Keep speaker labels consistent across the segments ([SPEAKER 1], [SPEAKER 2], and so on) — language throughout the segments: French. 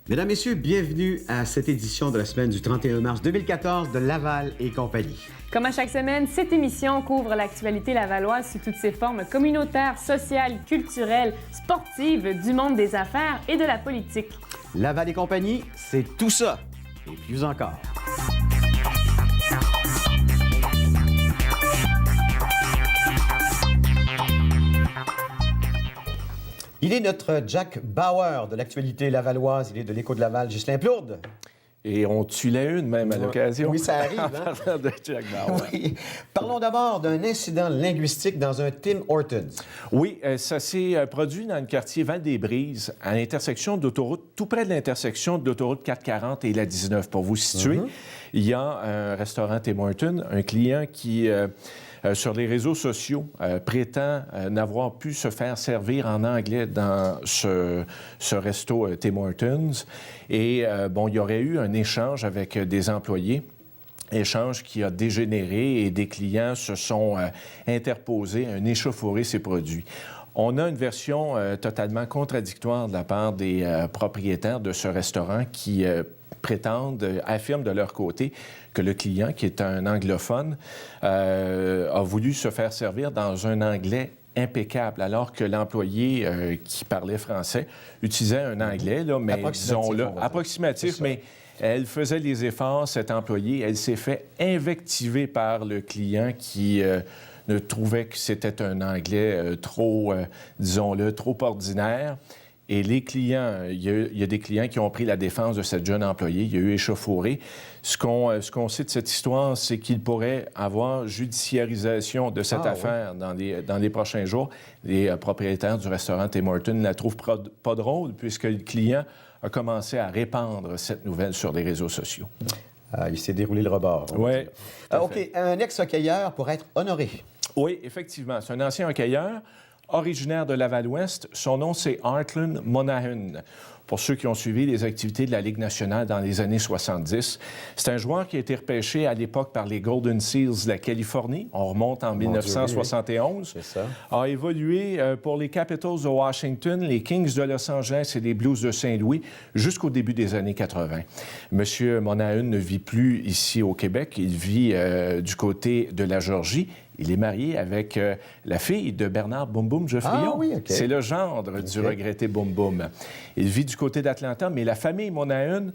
[SPEAKER 1] Mesdames, Messieurs, bienvenue à cette édition de la semaine du 31 mars 2014 de Laval et compagnie.
[SPEAKER 2] Comme à chaque semaine, cette émission couvre l'actualité lavalloise sous toutes ses formes communautaires, sociales, culturelles, sportives, du monde des affaires et de la politique.
[SPEAKER 1] Laval et compagnie, c'est tout ça et plus encore. Il est notre Jack Bauer de l'actualité lavalloise. Il est de l'Écho de Laval, Ghislain Plourde.
[SPEAKER 3] Et on tue la une même à l'occasion.
[SPEAKER 1] Oui, ça arrive.
[SPEAKER 3] En parlant de Jack Bauer.
[SPEAKER 1] Oui. Parlons d'abord d'un incident linguistique dans un Tim Hortons.
[SPEAKER 3] Oui, ça s'est produit dans le quartier Val-des-Brises, à l'intersection d'autoroute, tout près de l'intersection de l'autoroute 440 et la 19. Pour vous situer, il y a un restaurant Tim Hortons, un client qui... sur les réseaux sociaux, prétend n'avoir pu se faire servir en anglais dans ce resto Tim Hortons. Et il y aurait eu un échange avec des employés, échange qui a dégénéré et des clients se sont interposés, un échauffourée s'est produit. On a une version totalement contradictoire de la part des propriétaires de ce restaurant qui affirment de leur côté que le client, qui est un anglophone, a voulu se faire servir dans un anglais impeccable, alors que l'employé qui parlait français utilisait un anglais, là, mais disons-le, approximatif, mais elle faisait les efforts, cette employée, elle s'est fait invectiver par le client qui ne trouvait que c'était un anglais trop, disons-le, trop ordinaire. Et les clients, il y a des clients qui ont pris la défense de cette jeune employée. Il y a eu échauffourée. Ce qu'on sait de cette histoire, c'est qu'il pourrait avoir judiciarisation de cette affaire dans les prochains jours. Les propriétaires du restaurant Tim Hortons ne la trouvent pas drôle puisque le client a commencé à répandre cette nouvelle sur les réseaux sociaux.
[SPEAKER 1] Il s'est déroulé le rebord.
[SPEAKER 3] Oui.
[SPEAKER 1] OK. Un ex-hockeyeur pour être honoré.
[SPEAKER 3] Oui, effectivement. C'est un ancien hockeyeur. Originaire de Laval-Ouest, son nom, c'est Heartland Monahan. Pour ceux qui ont suivi les activités de la Ligue nationale dans les années 70, c'est un joueur qui a été repêché à l'époque par les Golden Seals de la Californie. On remonte en 1971.
[SPEAKER 1] C'est ça.
[SPEAKER 3] A évolué pour les Capitals de Washington, les Kings de Los Angeles et les Blues de Saint-Louis jusqu'au début des années 80. Monsieur Monahan ne vit plus ici au Québec. Il vit du côté de la Georgie. Il est marié avec la fille de Bernard Boum Boum Geoffrion.
[SPEAKER 1] Ah oui, OK.
[SPEAKER 3] C'est le gendre du regretté Boum Boum. Il vit du côté d'Atlanta, mais la famille Monahan,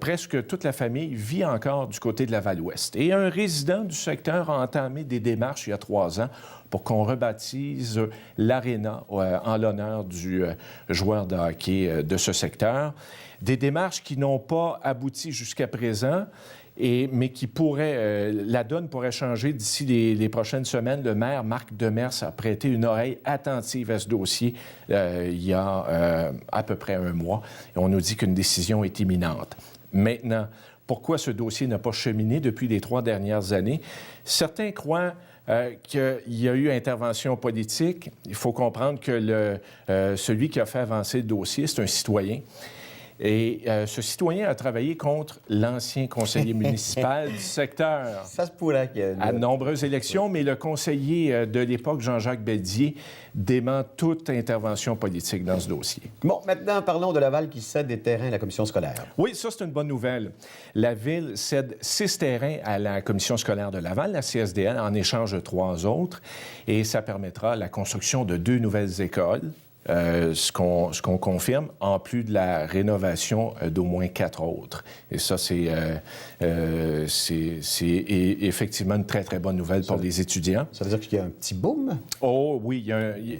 [SPEAKER 3] presque toute la famille, vit encore du côté de Laval-Ouest. Et un résident du secteur a entamé des démarches il y a 3 ans pour qu'on rebaptise l'aréna en l'honneur du joueur de hockey de ce secteur. Des démarches qui n'ont pas abouti jusqu'à présent. Mais qui pourrait, la donne pourrait changer d'ici les prochaines semaines. Le maire, Marc Demers, a prêté une oreille attentive à ce dossier il y a à peu près 1 mois. Et on nous dit qu'une décision est imminente. Maintenant, pourquoi ce dossier n'a pas cheminé depuis les 3 dernières années? Certains croient qu'il y a eu intervention politique. Il faut comprendre que celui qui a fait avancer le dossier, c'est un citoyen. Et ce citoyen a travaillé contre l'ancien conseiller municipal du secteur.
[SPEAKER 1] Ça se pourrait qu'il y ait...
[SPEAKER 3] À de nombreuses élections, mais le conseiller de l'époque, Jean-Jacques Beldier, dément toute intervention politique dans ce dossier.
[SPEAKER 1] Bon, maintenant, parlons de Laval qui cède des terrains à la commission scolaire.
[SPEAKER 3] Oui, ça, c'est une bonne nouvelle. La Ville cède 6 terrains à la commission scolaire de Laval, la CSDL, en échange de 3 autres. Et ça permettra la construction de 2 nouvelles écoles. Ce qu'on confirme, en plus de la rénovation d'au moins 4 autres. Et ça, c'est effectivement une très, très bonne nouvelle pour les étudiants.
[SPEAKER 1] Ça veut dire qu'il y a un petit boom?
[SPEAKER 3] Oh oui,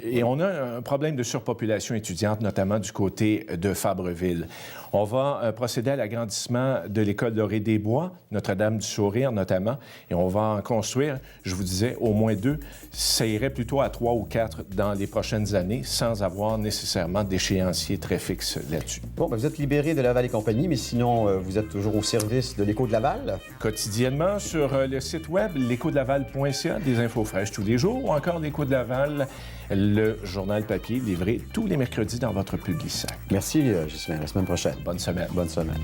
[SPEAKER 3] et on a un problème de surpopulation étudiante, notamment du côté de Fabreville. On va procéder à l'agrandissement de l'école Laurier-des-Bois, Notre-Dame-du-Sourire notamment, et on va en construire, je vous disais, au moins 2. Ça irait plutôt à 3 ou 4 dans les prochaines années, sans avoir nécessairement d'échéancier très fixe là-dessus.
[SPEAKER 1] Bon, bien, vous êtes libéré de Laval et compagnie, mais sinon, vous êtes toujours au service de l'Écho de Laval?
[SPEAKER 3] Quotidiennement sur le site web l'échodelaval.ca, des infos fraîches tous les jours, ou encore l'Écho de Laval, le journal papier livré tous les mercredis dans votre Publisac.
[SPEAKER 1] Merci, Ghislain. À la semaine prochaine.
[SPEAKER 3] Bonne semaine.
[SPEAKER 1] Bonne semaine.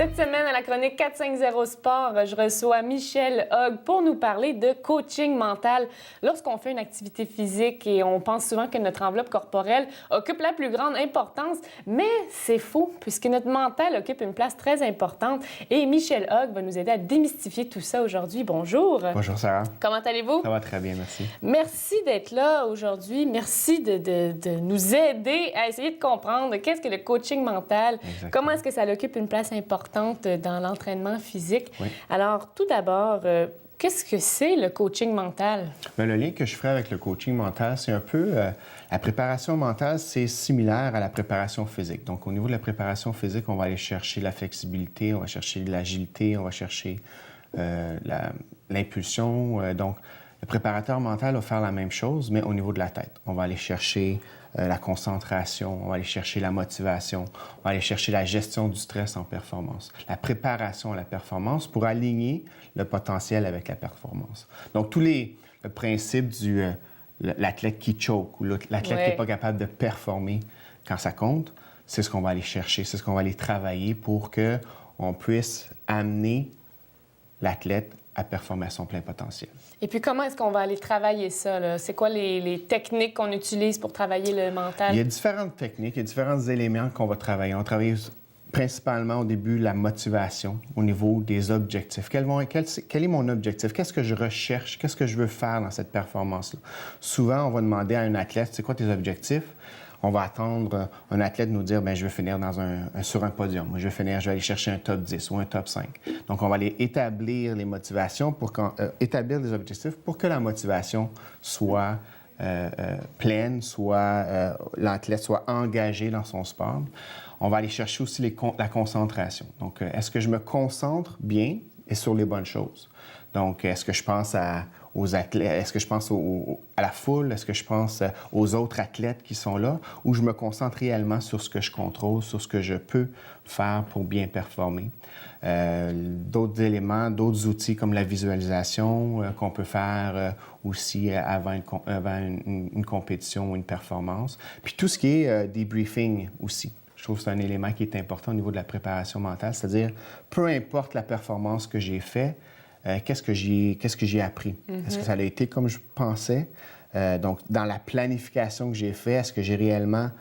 [SPEAKER 2] Cette semaine, à la chronique 450 Sport, je reçois Michel Hogg pour nous parler de coaching mental. Lorsqu'on fait une activité physique et on pense souvent que notre enveloppe corporelle occupe la plus grande importance, mais c'est faux puisque notre mental occupe une place très importante. Et Michel Hogg va nous aider à démystifier tout ça aujourd'hui. Bonjour.
[SPEAKER 4] Bonjour Sarah.
[SPEAKER 2] Comment allez-vous?
[SPEAKER 4] Ça va très bien, merci.
[SPEAKER 2] Merci d'être là aujourd'hui. Merci de nous aider à essayer de comprendre qu'est-ce que le coaching mental,
[SPEAKER 4] Exactement.
[SPEAKER 2] comment est-ce que ça occupe une place importante dans l'entraînement physique.
[SPEAKER 4] Oui.
[SPEAKER 2] Alors, tout d'abord, qu'est-ce que c'est le coaching mental?
[SPEAKER 4] Bien, le lien que je ferai avec le coaching mental, c'est un peu... la préparation mentale, c'est similaire à la préparation physique. Donc, au niveau de la préparation physique, on va aller chercher la flexibilité, on va chercher de l'agilité, on va chercher l'impulsion. Donc, le préparateur mental va faire la même chose, mais au niveau de la tête. On va aller chercher la concentration, on va aller chercher la motivation, on va aller chercher la gestion du stress en performance, la préparation à la performance pour aligner le potentiel avec la performance. Donc, le principe du l'athlète qui choke ou l'athlète qui n'est pas capable de performer quand ça compte, c'est ce qu'on va aller chercher, c'est ce qu'on va aller travailler pour qu'on puisse amener l'athlète à performer à son plein potentiel.
[SPEAKER 2] Et puis, comment est-ce qu'on va aller travailler ça, là? C'est quoi les techniques qu'on utilise pour travailler le mental?
[SPEAKER 4] Il y a différentes techniques, il y a différents éléments qu'on va travailler. On travaille principalement au début la motivation au niveau des objectifs. Quel est mon objectif? Qu'est-ce que je recherche? Qu'est-ce que je veux faire dans cette performance-là? Souvent, on va demander à un athlète, c'est quoi tes objectifs? On va attendre un athlète nous dire, bien, je veux finir sur un podium. Je vais aller chercher un top 10 ou un top 5. Donc, on va aller établir les motivations, établir des objectifs pour que la motivation soit pleine, l'athlète soit engagé dans son sport. On va aller chercher aussi la concentration. Donc, est-ce que je me concentre bien et sur les bonnes choses? Donc, est-ce que je pense aux athlètes? Est-ce que je pense à la foule? Est-ce que je pense aux autres athlètes qui sont là? Ou je me concentre réellement sur ce que je contrôle, sur ce que je peux faire pour bien performer? D'autres éléments, d'autres outils comme la visualisation qu'on peut faire aussi avant une compétition ou une performance. Puis tout ce qui est debriefing aussi. Je trouve que c'est un élément qui est important au niveau de la préparation mentale, c'est-à-dire peu importe la performance que j'ai faite, qu'est-ce que j'ai appris? Mm-hmm. Est-ce que ça a été comme je pensais? Donc, dans la planification que j'ai faite, est-ce que j'ai réellement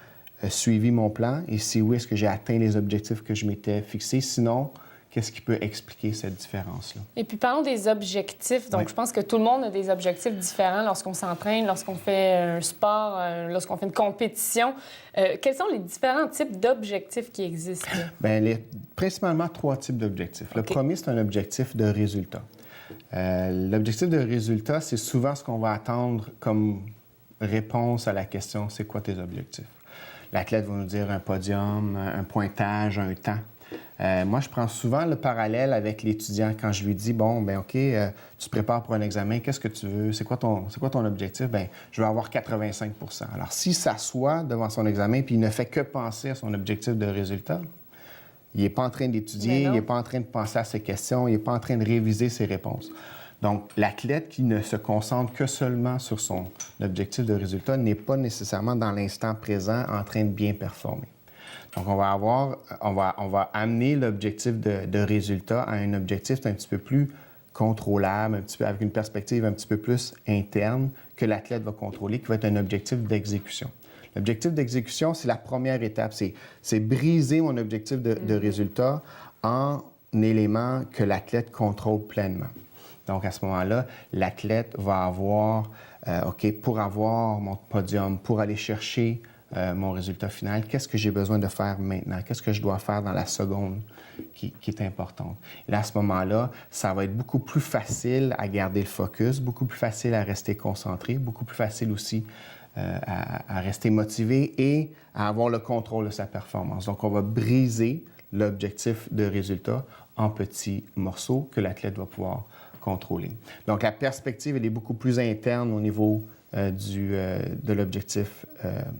[SPEAKER 4] suivi mon plan? Et si oui, est-ce que j'ai atteint les objectifs que je m'étais fixés? Sinon, qu'est-ce qui peut expliquer cette différence-là?
[SPEAKER 2] Et puis, parlons des objectifs. Donc, je pense que tout le monde a des objectifs différents lorsqu'on s'entraîne, lorsqu'on fait un sport, lorsqu'on fait une compétition. Quels sont les différents types d'objectifs qui existent?
[SPEAKER 4] Bien, principalement 3 types d'objectifs. Le premier, c'est un objectif de résultat. L'objectif de résultat, c'est souvent ce qu'on va attendre comme réponse à la question « c'est quoi tes objectifs? » L'athlète va nous dire un podium, un pointage, un temps. Moi, je prends souvent le parallèle avec l'étudiant quand je lui dis, bon, bien, OK, tu te prépares pour un examen, qu'est-ce que tu veux? C'est quoi ton objectif? Bien, je veux avoir 85 % Alors, s'il s'assoit devant son examen puis il ne fait que penser à son objectif de résultat, il n'est pas en train d'étudier, il n'est pas en train de penser à ses questions, il n'est pas en train de réviser ses réponses. Donc, l'athlète qui ne se concentre que seulement sur son objectif de résultat n'est pas nécessairement dans l'instant présent en train de bien performer. Donc, on va amener l'objectif de résultat à un objectif un petit peu plus contrôlable, un petit peu, avec une perspective un petit peu plus interne que l'athlète va contrôler, qui va être un objectif d'exécution. L'objectif d'exécution, c'est la première étape. C'est briser mon objectif de résultat en éléments que l'athlète contrôle pleinement. Donc, à ce moment-là, l'athlète va avoir, OK, pour avoir mon podium, pour aller chercher mon résultat final, qu'est-ce que j'ai besoin de faire maintenant? Qu'est-ce que je dois faire dans la seconde qui est importante? Et là, à ce moment-là, ça va être beaucoup plus facile à garder le focus, beaucoup plus facile à rester concentré, beaucoup plus facile aussi à rester motivé et à avoir le contrôle de sa performance. Donc, on va briser l'objectif de résultat en petits morceaux que l'athlète va pouvoir contrôler. Donc, la perspective, elle est beaucoup plus interne au niveau de l'objectif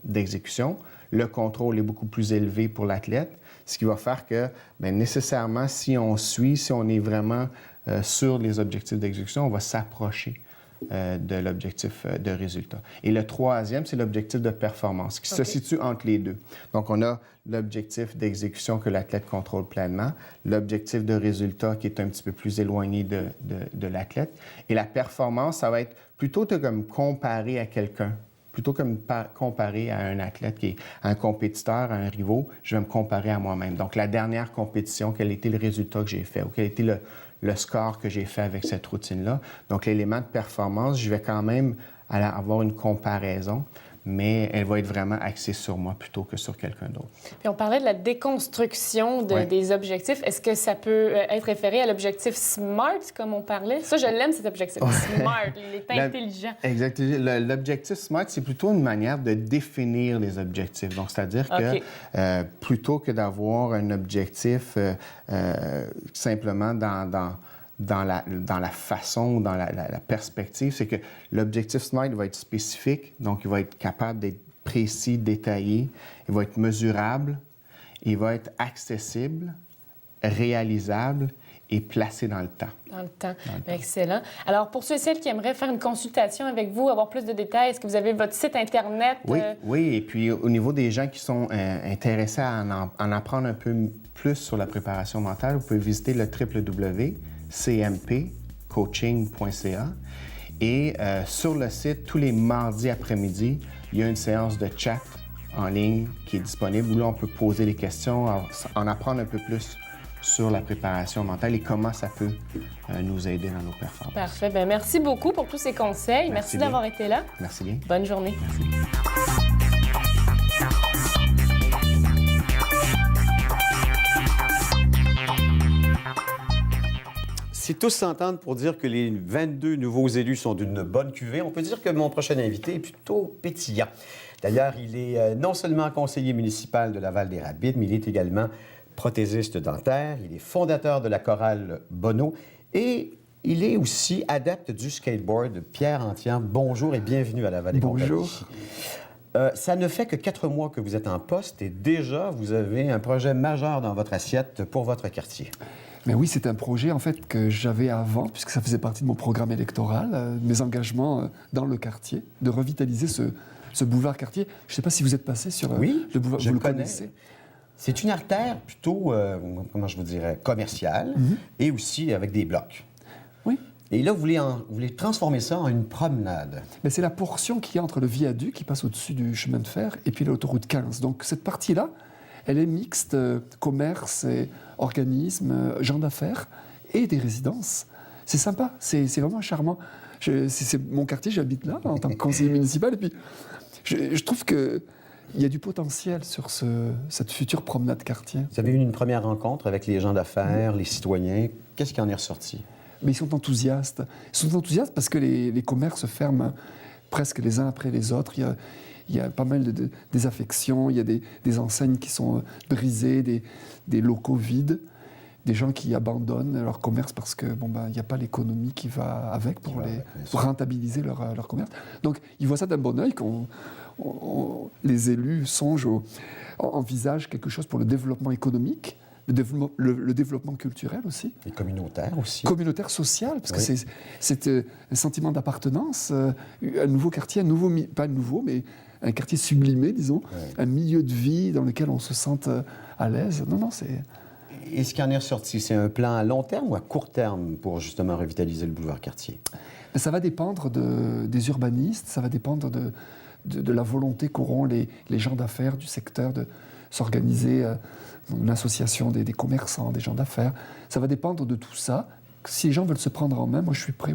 [SPEAKER 4] d'exécution. Le contrôle est beaucoup plus élevé pour l'athlète, ce qui va faire que, bien, nécessairement, si on est vraiment sur les objectifs d'exécution, on va s'approcher de l'objectif de résultat. Et le troisième, c'est l'objectif de performance, qui se situe entre les deux. Donc, on a l'objectif d'exécution que l'athlète contrôle pleinement, l'objectif de résultat qui est un petit peu plus éloigné de l'athlète. Et la performance, ça va être plutôt de comme comparer à quelqu'un. Plutôt que comparer à un athlète qui est un compétiteur, à un rivaux, je vais me comparer à moi-même. Donc, la dernière compétition, quel était le résultat que j'ai fait ou quel était le score que j'ai fait avec cette routine-là. Donc, l'élément de performance, je vais quand même avoir une comparaison, mais elle va être vraiment axée sur moi plutôt que sur quelqu'un d'autre.
[SPEAKER 2] Puis on parlait de la déconstruction des objectifs. Est-ce que ça peut être référé à l'objectif SMART, comme on parlait? Ça, je l'aime, cet objectif. SMART, il est intelligent.
[SPEAKER 4] Exactement. L'objectif SMART, c'est plutôt une manière de définir les objectifs. Donc, c'est-à-dire que plutôt que d'avoir un objectif simplement dans la façon ou dans la perspective, c'est que l'objectif SMART va être spécifique, donc il va être capable d'être précis, détaillé, il va être mesurable, il va être accessible, réalisable et placé dans le temps.
[SPEAKER 2] Dans le temps. Excellent. Alors, pour ceux et celles qui aimeraient faire une consultation avec vous, avoir plus de détails, est-ce que vous avez votre site Internet?
[SPEAKER 4] Oui, et puis au niveau des gens qui sont intéressés à en apprendre un peu plus sur la préparation mentale, vous pouvez visiter le www.cmpcoaching.ca. Et sur le site, tous les mardis après-midi, il y a une séance de chat en ligne qui est disponible où là, on peut poser des questions, en apprendre un peu plus sur la préparation mentale et comment ça peut nous aider dans nos performances.
[SPEAKER 2] Parfait. Bien, merci beaucoup pour tous ces conseils. Merci d'avoir été là.
[SPEAKER 4] Merci bien.
[SPEAKER 2] Bonne journée.
[SPEAKER 4] Merci.
[SPEAKER 1] Si tous s'entendent pour dire que les 22 nouveaux élus sont d'une bonne cuvée, on peut dire que mon prochain invité est plutôt pétillant. D'ailleurs, il est non seulement conseiller municipal de Laval-des-Rapides, mais il est également prothésiste dentaire. Il est fondateur de la chorale Bono et il est aussi adepte du skateboard. Pierre Antian, bonjour et bienvenue à Laval et
[SPEAKER 5] Bonjour.
[SPEAKER 1] Ça ne fait que 4 mois que vous êtes en poste et déjà, vous avez un projet majeur dans votre assiette pour votre quartier.
[SPEAKER 5] Mais oui, c'est un projet en fait que j'avais avant, puisque ça faisait partie de mon programme électoral, mes engagements dans le quartier, de revitaliser ce boulevard quartier. Je ne sais pas si vous êtes passé sur le boulevard, vous le connaissez.
[SPEAKER 1] C'est une artère plutôt, comment je vous dirais, commerciale et aussi avec des blocs.
[SPEAKER 5] Oui.
[SPEAKER 1] Et là, vous voulez transformer ça en une promenade.
[SPEAKER 5] Mais c'est la portion qui est entre le viaduc qui passe au-dessus du chemin de fer et puis l'autoroute 15. Donc cette partie-là, elle est mixte, commerce, et organismes, gens d'affaires et des résidences. C'est sympa, c'est vraiment charmant. C'est mon quartier, j'habite là en tant que conseiller municipal. Et puis, je trouve qu'il y a du potentiel sur cette future promenade quartier.
[SPEAKER 1] Vous avez eu une première rencontre avec les gens d'affaires, les citoyens. Qu'est-ce qui en est ressorti?
[SPEAKER 5] Mais ils sont enthousiastes. Ils sont enthousiastes parce que les commerces ferment presque les uns après les autres. Il y a pas mal de désaffections, il y a des enseignes qui sont brisées, des locaux vides, des gens qui abandonnent leur commerce parce que il n'y a pas l'économie qui va avec pour rentabiliser leur commerce. Donc, ils voient ça d'un bon œil, les élus songent, envisagent quelque chose pour le développement économique, le développement culturel aussi.
[SPEAKER 1] Et communautaire aussi.
[SPEAKER 5] Communautaire, social, parce que c'est un sentiment d'appartenance, un nouveau quartier, pas nouveau, mais un quartier sublimé, disons, un milieu de vie dans lequel on se sente à l'aise. Non, c'est...
[SPEAKER 1] Et ce qui en est ressorti, c'est un plan à long terme ou à court terme pour justement revitaliser le boulevard quartier?
[SPEAKER 5] Ça va dépendre des urbanistes, ça va dépendre de la volonté qu'auront les gens d'affaires du secteur de s'organiser, une association des commerçants, des gens d'affaires. Ça va dépendre de tout ça. Si les gens veulent se prendre en main, moi je suis prêt,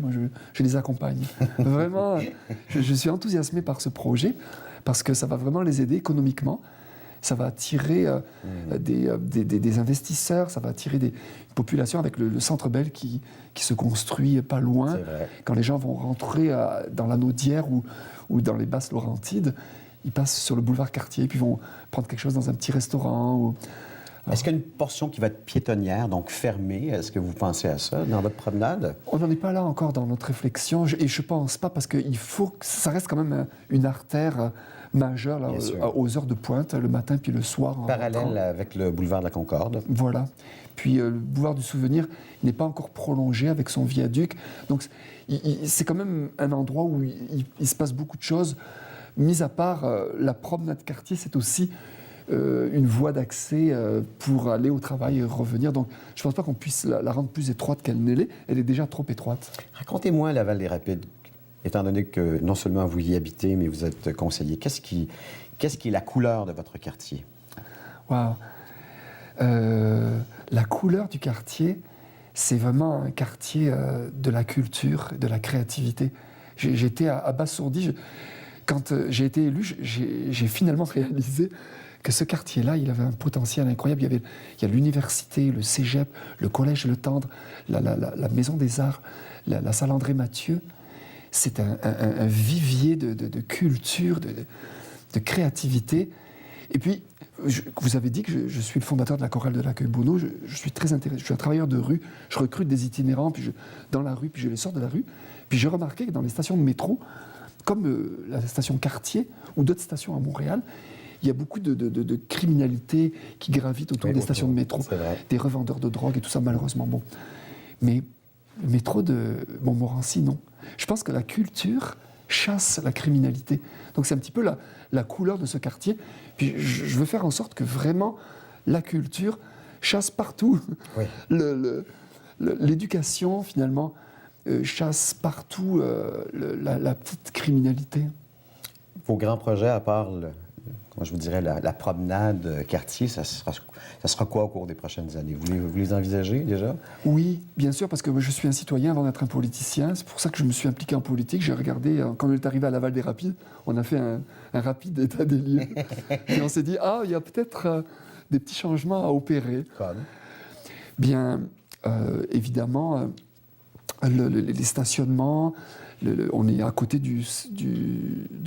[SPEAKER 5] je les accompagne. Vraiment, je suis enthousiasmé par ce projet parce que ça va vraiment les aider économiquement. Ça va attirer des investisseurs, ça va attirer une population avec le Centre Bell qui se construit pas loin. Quand les gens vont rentrer dans la Naudière ou dans les Basses-Laurentides, ils passent sur le boulevard Cartier, puis vont prendre quelque chose dans un petit restaurant.
[SPEAKER 1] Est-ce qu'il y a une portion qui va être piétonnière, donc fermée? Est-ce que vous pensez à ça dans votre promenade?
[SPEAKER 5] On n'en est pas là encore dans notre réflexion, et je ne pense pas, parce qu'il faut que ça reste quand même une artère majeure là, aux heures de pointe, le matin puis le soir.
[SPEAKER 1] Parallèle avec le boulevard de la Concorde.
[SPEAKER 5] Voilà. Puis le boulevard du Souvenir n'est pas encore prolongé avec son viaduc. Donc c'est quand même un endroit où il se passe beaucoup de choses. Mis à part la promenade quartier, c'est aussi une voie d'accès pour aller au travail et revenir. Donc je ne pense pas qu'on puisse la rendre plus étroite qu'elle ne l'est. Elle est déjà trop étroite.
[SPEAKER 1] Racontez-moi la Val-des-Rapides, étant donné que non seulement vous y habitez, mais vous êtes conseiller. Qu'est-ce qui est la couleur de votre quartier?
[SPEAKER 5] Wow. La couleur du quartier, c'est vraiment un quartier de la culture, de la créativité. J'étais abasourdi. Quand j'ai été élu, j'ai finalement réalisé que ce quartier-là, il avait un potentiel incroyable. Il y a l'université, le cégep, le collège Le Tendre, la maison des arts, la salle André Mathieu. C'est un vivier de culture, de créativité. Et puis, vous avez dit que je suis le fondateur de la chorale de l'accueil Bono. Je suis très intéressé. Je suis un travailleur de rue. Je recrute des itinérants dans la rue, puis je les sors de la rue. Puis j'ai remarqué que dans les stations de métro, comme la station Cartier ou d'autres stations à Montréal, il y a beaucoup de criminalité qui gravite autour des stations de métro, des revendeurs de drogue et tout ça, malheureusement. Bon. Mais le métro de Montmorency, non. Je pense que la culture chasse la criminalité. Donc c'est un petit peu la couleur de ce quartier. Puis je veux faire en sorte que vraiment la culture chasse partout.
[SPEAKER 1] Oui.
[SPEAKER 5] L'éducation, finalement, chasse partout la petite criminalité.
[SPEAKER 1] Vos grands projets, à part, comment je vous dirais, la promenade quartier, ça sera quoi au cours des prochaines années? Vous les envisagez déjà?
[SPEAKER 5] Oui, bien sûr, parce que moi, je suis un citoyen avant d'être un politicien. C'est pour ça que je me suis impliqué en politique. J'ai regardé, quand on est arrivé à la Val-des-Rapides, on a fait un rapide état des lieux. Et on s'est dit, il y a peut-être des petits changements à opérer.
[SPEAKER 1] Comme?
[SPEAKER 5] Bien, évidemment, les stationnements, on est à côté du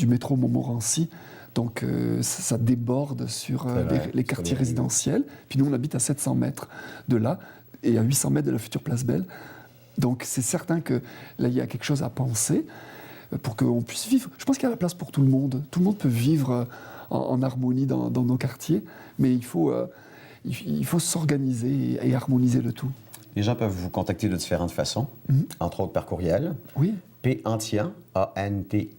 [SPEAKER 5] métro Montmorency, donc ça déborde sur les quartiers résidentiels. Puis nous, on habite à 700 mètres de là et à 800 mètres de la future Place Belle. Donc c'est certain que là, il y a quelque chose à penser pour qu'on puisse vivre. Je pense qu'il y a la place pour tout le monde. Tout le monde peut vivre en harmonie dans nos quartiers, mais il faut s'organiser et harmoniser le tout.
[SPEAKER 1] Les gens peuvent vous contacter de différentes façons, entre autres par courriel.
[SPEAKER 5] Oui.
[SPEAKER 1] P-Antian, A-N-T-H-I-A-N.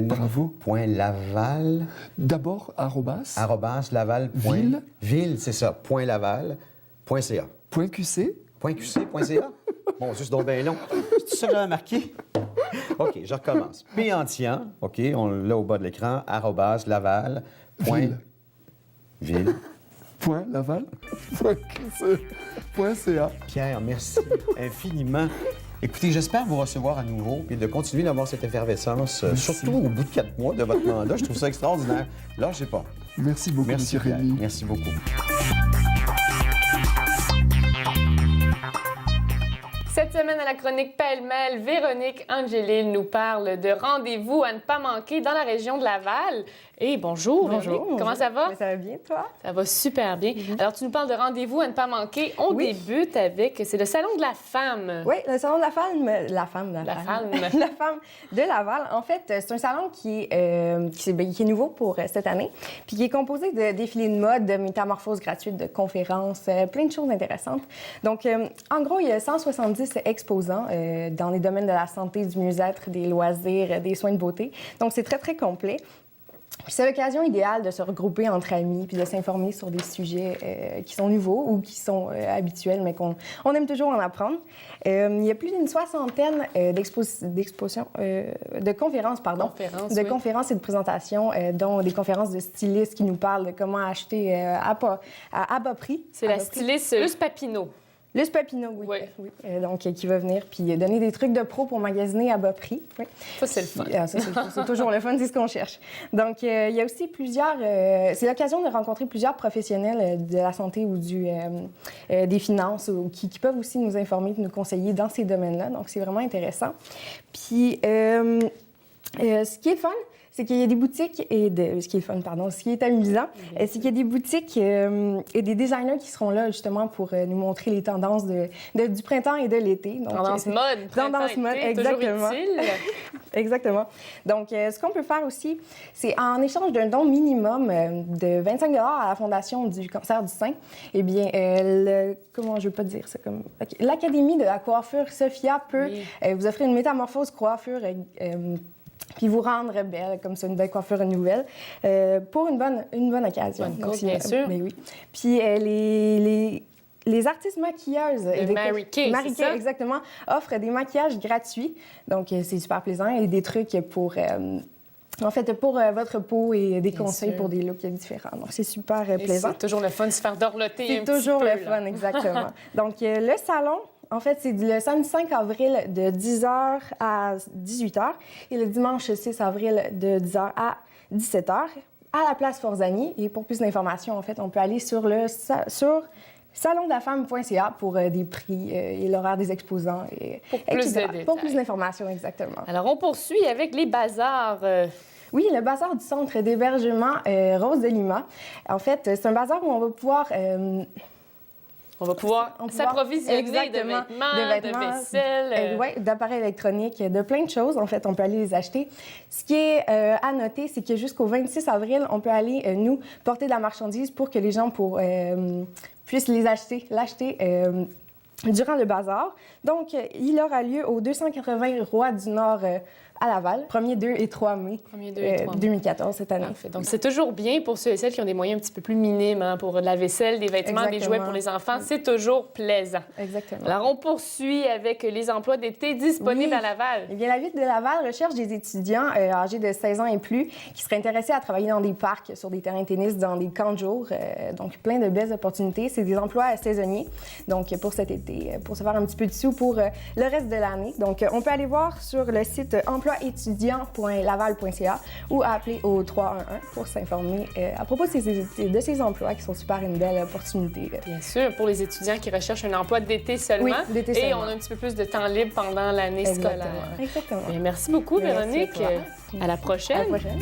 [SPEAKER 5] Bravo.
[SPEAKER 1] .laval.
[SPEAKER 5] D'abord, @
[SPEAKER 1] Laval.
[SPEAKER 5] Ville.
[SPEAKER 1] Ville, c'est ça. .laval.ca.
[SPEAKER 5] .qc.
[SPEAKER 1] .qc.ca? Bon, juste donc bien long. C'est ça que j'avais marqué? OK, je recommence. P-Antian, OK, on l'a au bas de l'écran, @ Laval. Ville.
[SPEAKER 5] .laval.qc.ca.
[SPEAKER 1] Pierre, merci infiniment. Écoutez, j'espère vous recevoir à nouveau et de continuer d'avoir cette effervescence, surtout au bout de 4 mois de votre mandat. Je trouve ça extraordinaire. Là, je sais pas.
[SPEAKER 5] Merci beaucoup,
[SPEAKER 1] Merci,
[SPEAKER 5] M. Rémy.
[SPEAKER 1] Merci beaucoup.
[SPEAKER 2] Cette semaine, à la chronique Pêle-mêle, Véronique Angelil nous parle de rendez-vous à ne pas manquer dans la région de Laval. Et bonjour, Véronique. Comment ça va?
[SPEAKER 6] Ça va bien, toi?
[SPEAKER 2] Ça va super bien. Alors, tu nous parles de rendez-vous à ne pas manquer. On débute avec, c'est le Salon de la femme.
[SPEAKER 6] Oui, le Salon de la femme. La femme de Laval. En fait, c'est un salon qui est nouveau pour cette année, puis qui est composé de défilés de mode, de métamorphoses gratuites, de conférences, plein de choses intéressantes. Donc, en gros, il y a 170 exposants dans les domaines de la santé, du mieux-être, des loisirs, des soins de beauté. Donc, c'est très, très complet. Puis c'est l'occasion idéale de se regrouper entre amis puis de s'informer sur des sujets qui sont nouveaux ou qui sont habituels, mais qu'on aime toujours en apprendre. Il y a plus d'une soixantaine de conférences et de présentations, dont des conférences de stylistes qui nous parlent de comment acheter à bas prix.
[SPEAKER 2] C'est la styliste Luce Papineau.
[SPEAKER 6] Luce Papineau, oui. Donc, qui va venir puis donner des trucs de pro pour magasiner à bas prix. Oui.
[SPEAKER 2] Ça, c'est le fun.
[SPEAKER 6] C'est toujours le fun, c'est ce qu'on cherche. Donc, il y a aussi plusieurs... c'est l'occasion de rencontrer plusieurs professionnels de la santé ou des finances ou qui peuvent aussi nous informer, nous conseiller dans ces domaines-là. Donc, c'est vraiment intéressant. Puis... Ce qui est fun, c'est qu'il y a des boutiques ce qui est fun, pardon, ce qui est amusant, c'est qu'il y a des boutiques et des designers qui seront là justement pour nous montrer les tendances du printemps et de l'été. Donc,
[SPEAKER 2] tendance mode,
[SPEAKER 6] tendance mode, exactement.
[SPEAKER 2] Toujours utile.
[SPEAKER 6] Exactement. Donc, ce qu'on peut faire aussi, c'est en échange d'un don minimum de 25 $ à la Fondation du cancer du sein, eh bien, comment je veux pas dire ça comme... Okay. L'Académie de la coiffure Sophia peut vous offrir une métamorphose coiffure puis vous rendre belle, comme ça, une belle coiffure nouvelle, pour une bonne occasion.
[SPEAKER 2] Bonne cause, bien sûr.
[SPEAKER 6] Mais oui. Puis les artistes maquilleuses...
[SPEAKER 2] Mary Kay,
[SPEAKER 6] Mary Kay, exactement, offrent des maquillages gratuits. Donc, c'est super plaisant et des trucs pour... En fait, pour votre peau et des conseils pour des looks différents. Donc, c'est super plaisant.
[SPEAKER 2] C'est toujours le fun de se faire dorloter un petit peu.
[SPEAKER 6] C'est toujours le fun, exactement. Donc, le salon, en fait, c'est le samedi 5 avril de 10h à 18h et le dimanche 6 avril de 10h à 17h à la place Forzani. Et pour plus d'informations, en fait, on peut aller sur salondafemme.ca pour des prix et l'horaire des exposants.
[SPEAKER 2] Pour plus de détails.
[SPEAKER 6] Pour plus d'informations, exactement.
[SPEAKER 2] Alors, on poursuit avec les bazars.
[SPEAKER 6] Oui, le bazar du centre d'hébergement Rose de Lima. En fait, c'est un bazar où on va pouvoir...
[SPEAKER 2] On va pouvoir s'approvisionner de vêtements, de vaisselle.
[SPEAKER 6] Oui, d'appareils électroniques, de plein de choses. En fait, on peut aller les acheter. Ce qui est à noter, c'est que jusqu'au 26 avril, on peut aller, nous, porter de la marchandise pour que les gens puissent l'acheter durant le bazar. Donc, il aura lieu au 280 Roi du Nord à Laval, 1er, 2 et 3 mai 2014, cette année.
[SPEAKER 2] Parfait. Donc, c'est toujours bien pour ceux et celles qui ont des moyens un petit peu plus minimes, pour de la vaisselle, des vêtements, des jouets pour les enfants. C'est toujours plaisant.
[SPEAKER 6] Exactement.
[SPEAKER 2] Alors, on poursuit avec les emplois d'été disponibles à Laval.
[SPEAKER 6] Eh bien, la Ville de Laval recherche des étudiants âgés de 16 ans et plus qui seraient intéressés à travailler dans des parcs, sur des terrains de tennis, dans des camps de jour. Donc, plein de belles opportunités. C'est des emplois saisonniers, donc pour cet été, pour se faire un petit peu de sous pour le reste de l'année. Donc, on peut aller voir sur le site emploiétudiant.laval.ca ou appeler au 311 pour s'informer à propos de ces emplois qui sont super une belle opportunité.
[SPEAKER 2] Bien sûr, pour les étudiants qui recherchent un emploi d'été seulement.
[SPEAKER 6] Oui, d'été seulement.
[SPEAKER 2] Et on a un petit peu plus de temps libre pendant l'année scolaire.
[SPEAKER 6] Exactement.
[SPEAKER 2] Bien, merci beaucoup, Véronique. À la prochaine.
[SPEAKER 6] À la prochaine.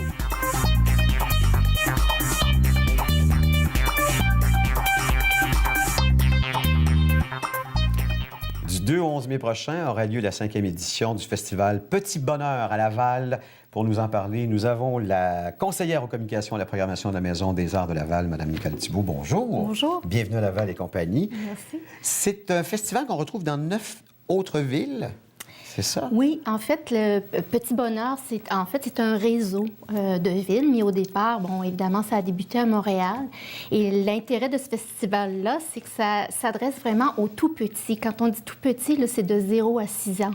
[SPEAKER 1] Du 2 au 11 mai prochain aura lieu la 5e édition du festival Petit Bonheur à Laval. Pour nous en parler, nous avons la conseillère aux communications et à la programmation de la Maison des Arts de Laval, Mme Nicole Thibault. Bonjour.
[SPEAKER 7] Bonjour.
[SPEAKER 1] Bienvenue à Laval et compagnie.
[SPEAKER 7] Merci.
[SPEAKER 1] C'est un festival qu'on retrouve dans 9 autres villes. C'est ça?
[SPEAKER 7] Oui, en fait, le Petit Bonheur, c'est un réseau de villes, mais au départ, bon, évidemment, ça a débuté à Montréal. Et l'intérêt de ce festival-là, c'est que ça s'adresse vraiment aux tout petits. Quand on dit tout petit, là, c'est de 0 à 6 ans.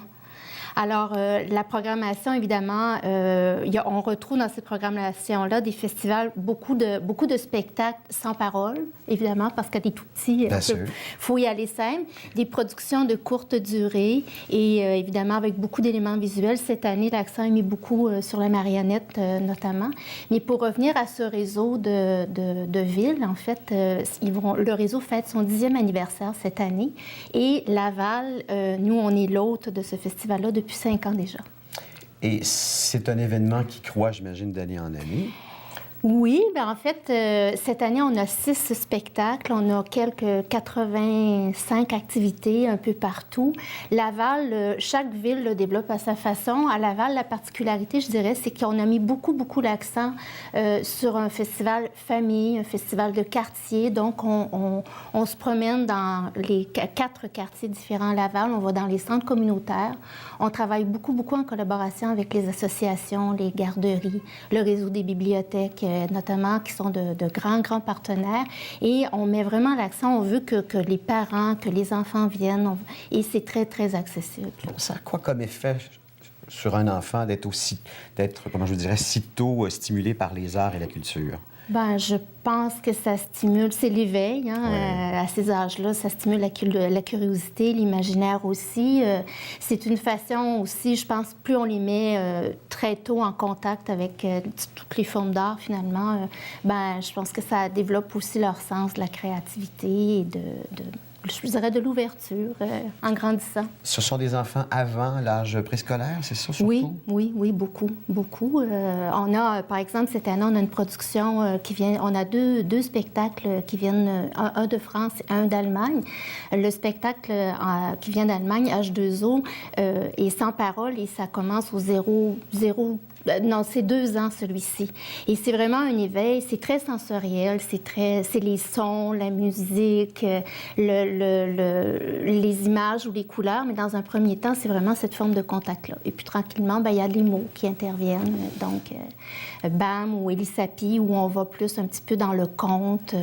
[SPEAKER 7] Alors, la programmation, évidemment, on retrouve dans cette programmation-là des festivals, beaucoup de spectacles sans parole, évidemment, parce qu'à des tout petits, il faut y aller simple. Des productions de courte durée et, évidemment, avec beaucoup d'éléments visuels. Cette année, l'accent est mis beaucoup sur la marionnette, notamment. Mais pour revenir à ce réseau de villes, en fait, le réseau fête son 10e anniversaire cette année. Et Laval, nous, on est l'hôte de ce festival-là depuis 5 ans déjà.
[SPEAKER 1] Et c'est un événement qui croît, j'imagine, d'année en année.
[SPEAKER 7] Oui, bien en fait, cette année, on a 6 spectacles, on a quelques 85 activités un peu partout. Laval, chaque ville le développe à sa façon. À Laval, la particularité, je dirais, c'est qu'on a mis beaucoup l'accent sur un festival famille, un festival de quartier. Donc, on se promène dans les 4 quartiers différents à Laval. On va dans les centres communautaires. On travaille beaucoup en collaboration avec les associations, les garderies, le réseau des bibliothèques, notamment, qui sont de grands partenaires. Et on met vraiment l'accent, on veut que les parents, que les enfants viennent, et c'est très accessible.
[SPEAKER 1] Ça a quoi comme effet sur un enfant d'être, comment je dirais, si tôt stimulé par les arts et la culture?
[SPEAKER 7] Bien, je pense que ça stimule, c'est l'éveil, à ces âges-là, ça stimule la curiosité, l'imaginaire aussi. C'est une façon aussi, je pense, plus on les met très tôt en contact avec toutes les formes d'art, finalement, je pense que ça développe aussi leur sens de la créativité et je dirais, de l'ouverture en grandissant.
[SPEAKER 1] Ce sont des enfants avant l'âge préscolaire, c'est ça surtout?
[SPEAKER 7] Oui, beaucoup. On a, par exemple, cette année, on a une production qui vient... On a deux spectacles qui viennent, un de France et un d'Allemagne. Le spectacle qui vient d'Allemagne, H2O, est sans parole et ça commence au zéro. Non, c'est 2 ans, celui-ci. Et c'est vraiment un éveil, c'est très sensoriel, c'est les sons, la musique, les images ou les couleurs, mais dans un premier temps, c'est vraiment cette forme de contact-là. Et puis, tranquillement, il y a les mots qui interviennent. Donc, BAM ou Elisapi, où on va plus un petit peu dans le conte.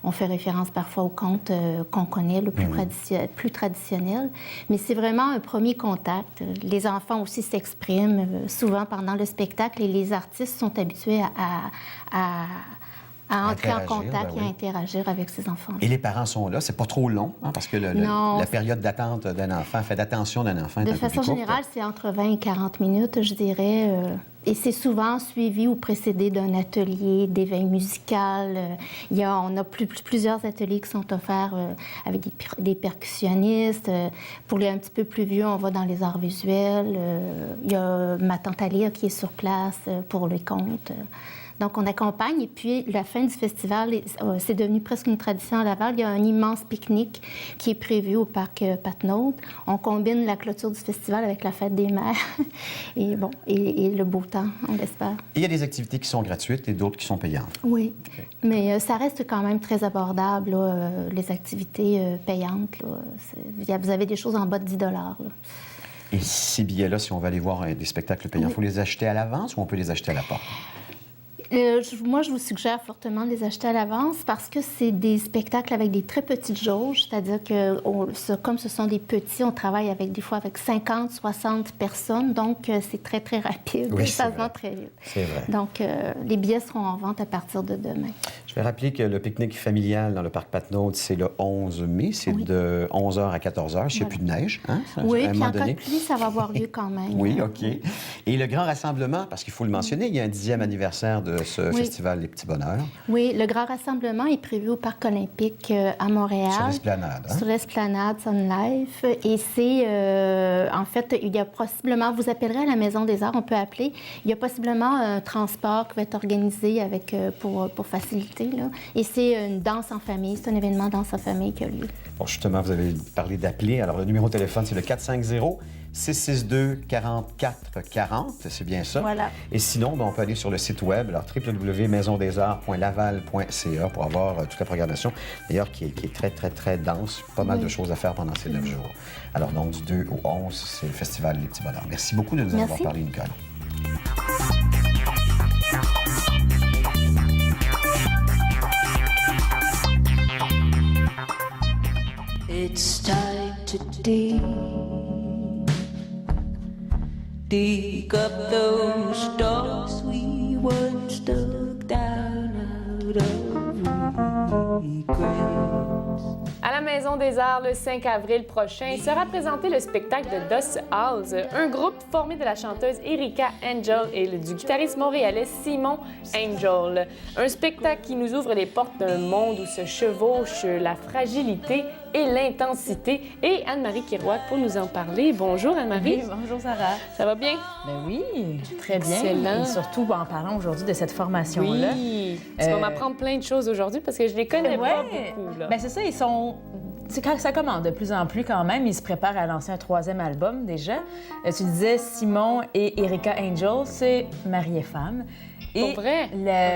[SPEAKER 7] On fait référence parfois au conte qu'on connaît, le plus traditionnel. Mais c'est vraiment un premier contact. Les enfants aussi s'expriment souvent pendant le spectacle et les artistes sont habitués à entrer en contact et à interagir avec ces enfants.
[SPEAKER 1] Et les parents sont là, c'est pas trop long, hein, parce que la période d'attente d'un enfant, fait d'attention d'un enfant est un peu plus courte.
[SPEAKER 7] De façon générale, c'est entre 20 et 40 minutes, je dirais. Et c'est souvent suivi ou précédé d'un atelier d'éveil musical. On a plusieurs ateliers qui sont offerts avec des percussionnistes. Pour les un petit peu plus vieux, on va dans les arts visuels. Il y a ma tante Alia qui est sur place pour les contes. Donc, on accompagne. Et puis, la fin du festival, c'est devenu presque une tradition à Laval. Il y a un immense pique-nique qui est prévu au parc Patnaud. On combine la clôture du festival avec la fête des mères. Et bon, et le beau temps, on l'espère.
[SPEAKER 1] Et il y a des activités qui sont gratuites et d'autres qui sont payantes.
[SPEAKER 7] Oui, okay. Mais ça reste quand même très abordable, là, les activités payantes. Là. Vous avez des choses en bas de 10 $. Là.
[SPEAKER 1] Et ces billets-là, si on va aller voir des spectacles payants, il faut les acheter à l'avance ou on peut les acheter à la porte?
[SPEAKER 7] Moi, je vous suggère fortement de les acheter à l'avance parce que c'est des spectacles avec des très petites jauges, c'est-à-dire que comme ce sont des petits, on travaille des fois avec 50, 60 personnes, donc c'est très, très rapide.
[SPEAKER 1] Oui,
[SPEAKER 7] ça se vend très vite.
[SPEAKER 1] C'est vrai.
[SPEAKER 7] Donc, les billets seront en vente à partir de demain.
[SPEAKER 1] Je vais rappeler que le pique-nique familial dans le parc Patnaud, c'est le 11 mai, c'est de 11h à 14h, s'il n'y a plus de neige. Hein,
[SPEAKER 7] oui, puis en cas de pluie, ça va avoir lieu quand même.
[SPEAKER 1] Oui, OK. Et le grand rassemblement, parce qu'il faut le mentionner, il y a un 10e anniversaire de ce festival Les Petits Bonheurs.
[SPEAKER 7] Oui, le grand rassemblement est prévu au Parc olympique à Montréal.
[SPEAKER 1] Sur l'esplanade. Hein?
[SPEAKER 7] Sur l'esplanade Sun Life. Et c'est, en fait, il y a possiblement, vous appellerez à la Maison des Arts, on peut appeler, il y a possiblement un transport qui va être organisé pour faciliter. Là. Et c'est une danse en famille, c'est un événement danse en famille qui a lieu.
[SPEAKER 1] Bon, justement, vous avez parlé d'appeler. Alors, le numéro de téléphone, c'est le 450-662-4440, c'est bien ça.
[SPEAKER 7] Voilà.
[SPEAKER 1] Et sinon, on peut aller sur le site web, alors www.maisondesarts.laval.ca pour avoir toute la programmation, d'ailleurs, qui est très, très, très dense. Pas mal de choses à faire pendant ces 9 jours. Alors, donc, du 2 au 11, c'est le Festival Les Petits Bonheurs. Merci beaucoup de nous en avoir parlé, Nicole.
[SPEAKER 8] It's time to dig up those stalks we once dug down out of regrets.
[SPEAKER 2] À la Maison des Arts, le 5 avril prochain, sera présenté le spectacle de Dos Halls, un groupe formé de la chanteuse Erika Angel et du guitariste montréalais Simon Angel. Un spectacle qui nous ouvre les portes d'un monde où se chevauchent la fragilité et l'intensité. Et Anne-Marie Kirouac pour nous en parler. Bonjour Anne-Marie.
[SPEAKER 9] Oui, bonjour Sarah.
[SPEAKER 2] Ça va bien?
[SPEAKER 9] Ben oui, très bien.
[SPEAKER 2] Excellent.
[SPEAKER 9] Et surtout en parlant aujourd'hui de cette formation-là.
[SPEAKER 2] Oui, tu vas m'apprendre plein de choses aujourd'hui parce que je les connais pas beaucoup. Là.
[SPEAKER 9] Ben c'est ça, ils sont... Ça commence de plus en plus quand même. Ils se préparent à lancer un 3e album déjà. Tu disais Simon et Erika Angel, c'est mari et femme.
[SPEAKER 2] Pour vrai?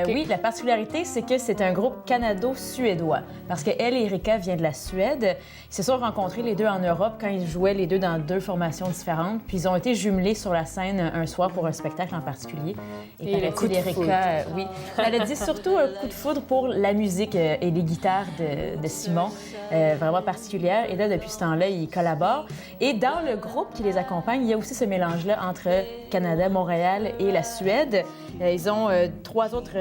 [SPEAKER 9] Oui, la particularité, c'est que c'est un groupe canado-suédois. Parce qu'elle et Erika viennent de la Suède. Ils se sont rencontrés les deux en Europe quand ils jouaient les deux dans 2 formations différentes. Puis ils ont été jumelés sur la scène un soir pour un spectacle en particulier.
[SPEAKER 2] Et le coup de foudre.
[SPEAKER 9] Oui. Elle a dit surtout un coup de foudre pour la musique et les guitares de Simon, vraiment particulière. Et là, depuis ce temps-là, ils collaborent. Et dans le groupe qui les accompagne, il y a aussi ce mélange-là entre Canada, Montréal et la Suède. Ils ont 3 autres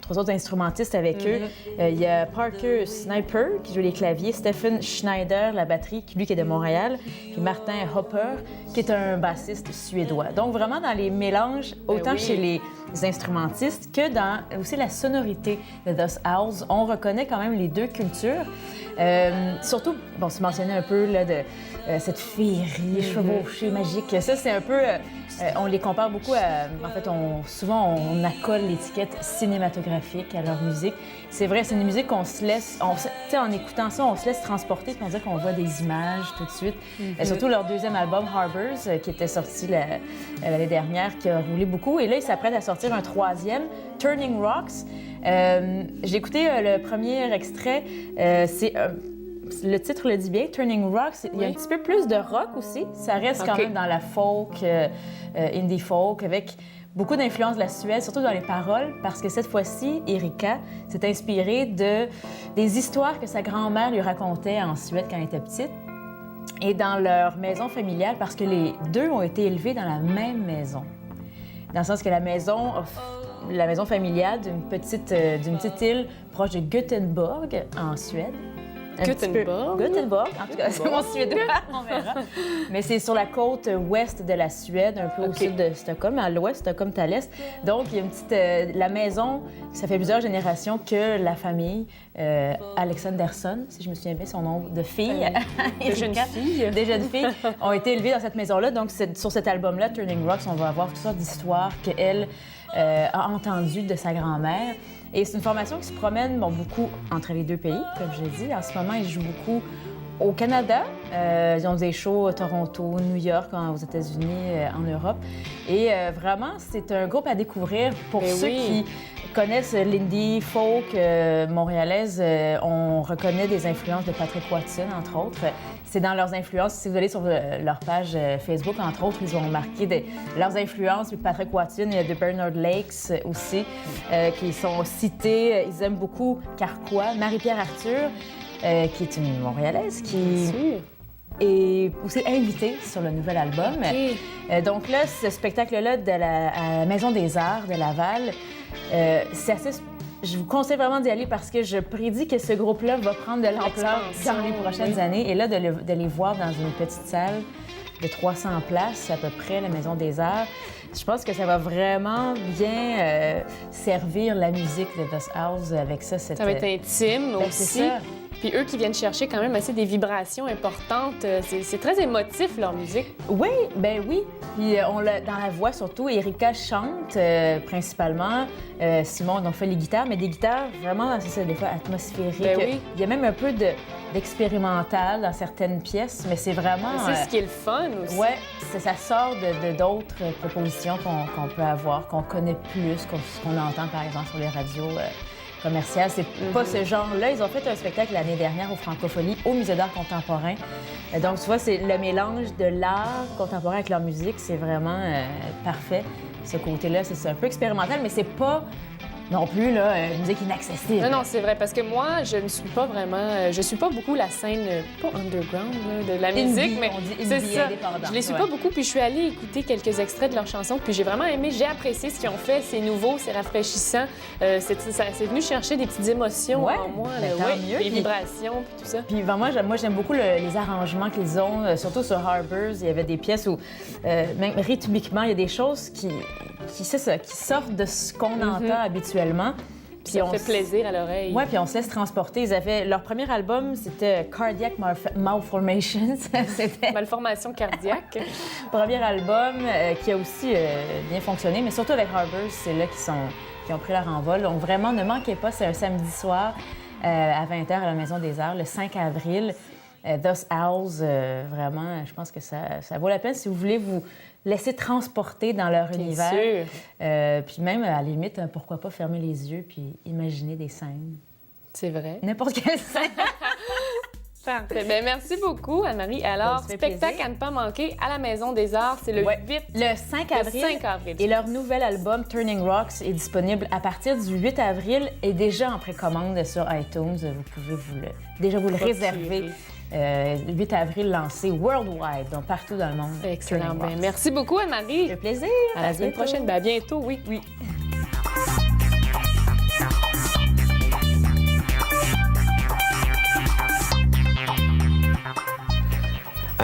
[SPEAKER 9] trois autres instrumentistes avec eux. Il y a Parker Sniper qui joue les claviers, Stephen Schneider, la batterie, lui qui est de Montréal, puis Martin Hopper, qui est un bassiste suédois. Donc vraiment dans les mélanges, autant chez les instrumentistes que dans aussi la sonorité de Thus Owls, on reconnaît quand même les deux cultures. Surtout, bon, tu mentionnais un peu là, de cette féerie chevauchée magique. Ça, c'est un peu... on les compare beaucoup à... En fait, souvent, on accole l'étiquette cinématographique à leur musique. C'est vrai, c'est une musique qu'on se laisse... Tu sais, en écoutant ça, on se laisse transporter puis on dirait qu'on voit des images tout de suite. Surtout leur deuxième album, Harbors, qui était sorti l'année dernière, qui a roulé beaucoup. Et là, ils s'apprêtent à sortir un troisième, Turning Rocks. J'ai écouté le premier extrait. Le titre le dit bien, Turning Rocks. Il y a un petit peu plus de rock aussi. Ça reste quand même dans la folk, indie folk, avec beaucoup d'influence de la Suède, surtout dans les paroles, parce que cette fois-ci, Erika s'est inspirée des histoires que sa grand-mère lui racontait en Suède quand elle était petite. Et dans leur maison familiale, parce que les deux ont été élevés dans la même maison. Dans le sens que la maison familiale d'une petite île proche de Göteborg, en Suède. Göteborg, en tout cas, c'est mon suédois, on verra. Mais c'est sur la côte ouest de la Suède, un peu au sud de Stockholm, à l'ouest, Stockholm, à l'est. Donc, il y a une petite... la maison, ça fait plusieurs générations que la famille Alexandersson, si je me souviens bien son nom de fille,
[SPEAKER 2] des jeunes filles,
[SPEAKER 9] ont été élevées dans cette maison-là. Donc, sur cet album-là, Turning Rocks, on va avoir toutes sortes d'histoires qu'elle a entendues de sa grand-mère. Et c'est une formation qui se promène beaucoup entre les deux pays, comme je l'ai dit. En ce moment, ils jouent beaucoup au Canada. Ils ont des shows à Toronto, New York, aux États-Unis, en Europe. Et vraiment, c'est un groupe à découvrir pour ceux qui connaissent l'indie folk montréalaise. On reconnaît des influences de Patrick Watson, entre autres. C'est dans leurs influences. Si vous allez sur leur page Facebook, entre autres, ils ont marqué leurs influences. Puis Patrick Watson, il y a The Bernard Lakes aussi, qui sont cités. Ils aiment beaucoup Carquois. Marie-Pierre Arthur, qui est une Montréalaise, qui est aussi invitée sur le nouvel album. Donc là, ce spectacle-là à la Maison des Arts de Laval, c'est assez... Je vous conseille vraiment d'y aller parce que je prédis que ce groupe-là va prendre de l'ampleur dans les prochaines années. Et là, de les voir dans une petite salle de 300 places, à peu près, la Maison des Arts, je pense que ça va vraiment bien servir la musique de Thus Owls avec ça. Ça
[SPEAKER 2] va être intime aussi.
[SPEAKER 9] C'est ça.
[SPEAKER 2] Puis eux qui viennent chercher quand même assez des vibrations importantes, c'est très émotif leur musique.
[SPEAKER 9] Oui, ben oui. Puis dans la voix surtout, Erika chante principalement. Simon donc fait les guitares, mais des guitares vraiment, c'est ça, des fois atmosphériques.
[SPEAKER 2] Ben oui.
[SPEAKER 9] Il y a même un peu d'expérimental dans certaines pièces, mais c'est vraiment...
[SPEAKER 2] C'est ce qui est le fun aussi.
[SPEAKER 9] Oui, ça sort d'autres propositions qu'on peut avoir, qu'on connaît plus, qu'on entend par exemple sur les radios commerciales. C'est pas ce genre-là. Ils ont fait un spectacle l'année dernière au Francophonie, au Musée d'art contemporain. Donc, tu vois, c'est le mélange de l'art contemporain avec leur musique. C'est vraiment parfait. Ce côté-là, c'est un peu expérimental, mais c'est pas non plus là, une musique inaccessible.
[SPEAKER 2] Non, c'est vrai, parce que moi, je ne suis pas vraiment... je suis pas beaucoup la scène, pas underground, là, de la musique, mais c'est ça. Je les suis pas beaucoup, puis je suis allée écouter quelques extraits de leurs chansons, puis j'ai vraiment aimé, j'ai apprécié ce qu'ils ont fait. C'est nouveau, c'est rafraîchissant. C'est venu chercher des petites émotions en moi, des vibrations, puis tout ça.
[SPEAKER 9] Puis moi, j'aime beaucoup les arrangements qu'ils ont, surtout sur Harbors. Il y avait des pièces où, même rythmiquement, il y a des choses qui sortent de ce qu'on entend habituellement.
[SPEAKER 2] Puis ça fait plaisir à l'oreille.
[SPEAKER 9] Oui, puis on se laisse transporter. Leur premier album, c'était Cardiac Malformations.
[SPEAKER 2] Malformation cardiaque.
[SPEAKER 9] Premier album qui a aussi bien fonctionné, mais surtout avec Harbors, c'est là qu'ils ont pris leur envol. Donc vraiment, ne manquez pas, c'est un samedi soir à 20h à la Maison des Arts, le 5 avril. Thus Owls, vraiment, je pense que ça vaut la peine si vous voulez vous laisser transporter dans leur univers.
[SPEAKER 2] Sûr.
[SPEAKER 9] Puis même, à la limite, pourquoi pas fermer les yeux puis imaginer des scènes.
[SPEAKER 2] C'est vrai.
[SPEAKER 9] N'importe quelle scène.
[SPEAKER 2] Parfait. Bien, merci beaucoup, Anne-Marie. Alors, spectacle à ne pas manquer à la Maison des Arts, c'est le
[SPEAKER 9] 5 avril. Et leur nouvel album, Turning Rocks, est disponible à partir du 8 avril et déjà en précommande sur iTunes. Vous pouvez vous le réserver. 8 avril lancé worldwide, donc partout dans le monde.
[SPEAKER 2] Excellent. Bien, merci beaucoup, Anne-Marie.
[SPEAKER 9] Ça fait plaisir.
[SPEAKER 2] À la semaine prochaine. Bien, à bientôt, oui.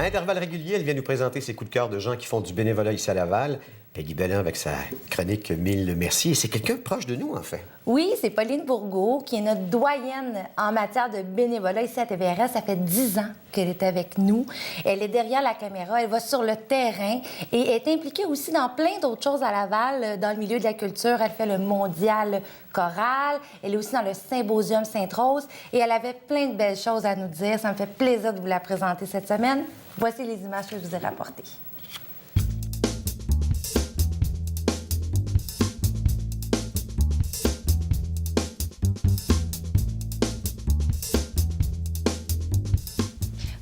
[SPEAKER 1] intervalles réguliers, elle vient nous présenter ses coups de cœur de gens qui font du bénévolat ici à Laval. Peggy Bellin avec sa chronique Mille merci. Et c'est quelqu'un proche de nous, en fait.
[SPEAKER 10] Oui, c'est Pauline Bourgault, qui est notre doyenne en matière de bénévolat ici à TVRS. Ça fait 10 ans qu'elle est avec nous. Elle est derrière la caméra, elle va sur le terrain et est impliquée aussi dans plein d'autres choses à Laval, dans le milieu de la culture. Elle fait le mondial choral, elle est aussi dans le Symposium Sainte-Rose et elle avait plein de belles choses à nous dire. Ça me fait plaisir de vous la présenter cette semaine. Voici les images que je vous ai rapportées.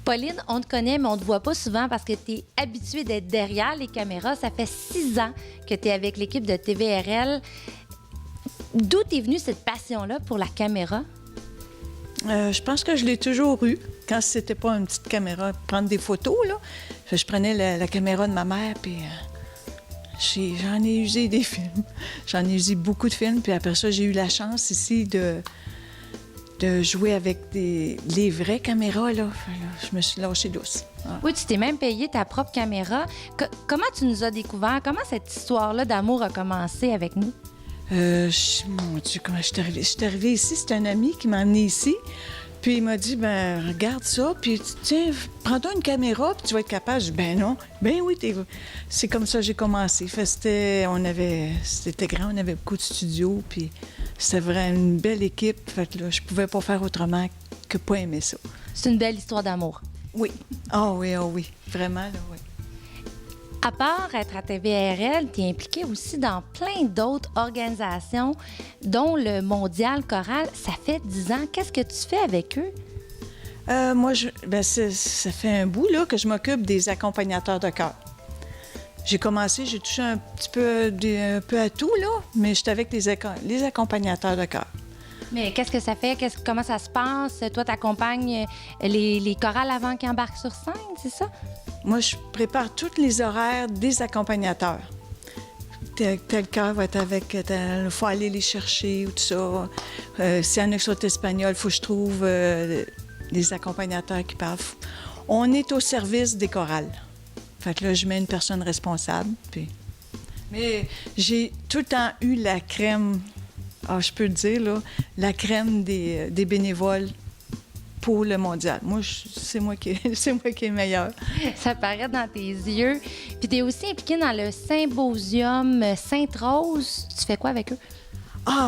[SPEAKER 11] Pauline, on te connaît, mais on ne te voit pas souvent parce que tu es habituée d'être derrière les caméras. Ça fait 6 ans que tu es avec l'équipe de TVRL. D'où t'es venue cette passion-là pour la caméra?
[SPEAKER 12] Je pense que je l'ai toujours eue. Quand c'était pas une petite caméra, prendre des photos, là, je prenais la caméra de ma mère, puis j'en ai usé des films. J'en ai usé beaucoup de films, puis après ça, j'ai eu la chance ici de jouer avec les vraies caméras, là. Je me suis lâchée douce. Ah.
[SPEAKER 11] Oui, tu t'es même payé ta propre caméra. Comment tu nous as découvert? Comment cette histoire-là d'amour a commencé avec nous?
[SPEAKER 12] Mon Dieu, comment je suis arrivée? Je suis arrivée ici, c'est un ami qui m'a amenée ici. Puis il m'a dit, ben regarde ça, puis tiens, prends-toi une caméra, puis tu vas être capable. Je dis, ben non. Ben oui, c'est comme ça que j'ai commencé. C'était grand, on avait beaucoup de studios, puis c'était vraiment une belle équipe. Fait que là, je pouvais pas faire autrement que pas aimer ça.
[SPEAKER 11] C'est une belle histoire d'amour.
[SPEAKER 12] Oui. Ah oui, vraiment, là, oui.
[SPEAKER 11] À part être à TVRL, tu es impliquée aussi dans plein d'autres organisations, dont le Mondial Choral. Ça fait 10 ans. Qu'est-ce que tu fais avec eux?
[SPEAKER 12] Moi, ça fait un bout là, que je m'occupe des accompagnateurs de chœur. J'ai touché un petit peu à tout, là, mais j'étais avec les accompagnateurs de chœur.
[SPEAKER 11] Mais qu'est-ce que ça fait? Comment ça se passe? Toi, tu accompagnes les chorales avant qu'ils embarquent sur scène, c'est ça?
[SPEAKER 12] Moi, je prépare tous les horaires des accompagnateurs. Tel chœur va être avec... Il faut aller les chercher ou tout ça. S'il y en a qui sont espagnols, il faut que je trouve les accompagnateurs qui parlent. On est au service des chorales. Fait que là, je mets une personne responsable. Puis... Mais j'ai tout le temps eu la crème... je peux le dire, là, la crème des bénévoles pour le mondial. Moi, c'est moi qui est meilleur.
[SPEAKER 11] Ça paraît dans tes yeux. Puis tu es aussi impliquée dans le Symposium Sainte-Rose. Tu fais quoi avec eux?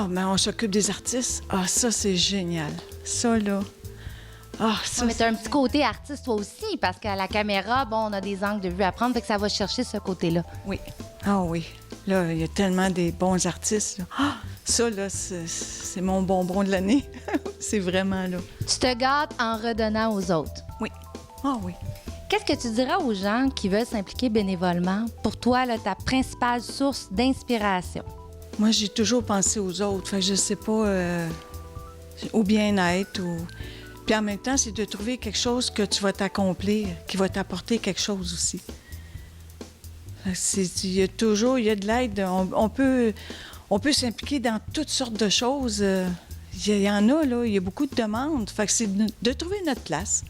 [SPEAKER 12] Mais on s'occupe des artistes. Ça, c'est génial. Ça, là... ça,
[SPEAKER 11] mais tu as un petit côté artiste, toi aussi, parce qu'à la caméra, on a des angles de vue à prendre, fait que ça va chercher ce côté-là.
[SPEAKER 12] Oui. Oui. Là, il y a tellement des bons artistes. Là. Ça, là, c'est mon bonbon de l'année. C'est vraiment, là.
[SPEAKER 11] Tu te gâtes en redonnant aux autres.
[SPEAKER 12] Oui. Oui.
[SPEAKER 11] Qu'est-ce que tu diras aux gens qui veulent s'impliquer bénévolement? Pour toi, là, ta principale source d'inspiration?
[SPEAKER 12] Moi, j'ai toujours pensé aux autres. Fait que je sais pas, au bien-être ou... Puis en même temps, c'est de trouver quelque chose que tu vas t'accomplir, qui va t'apporter quelque chose aussi. Il y a de l'aide. On peut s'impliquer dans toutes sortes de choses. Il y en a, là, il y a beaucoup de demandes. Fait que c'est de trouver notre place.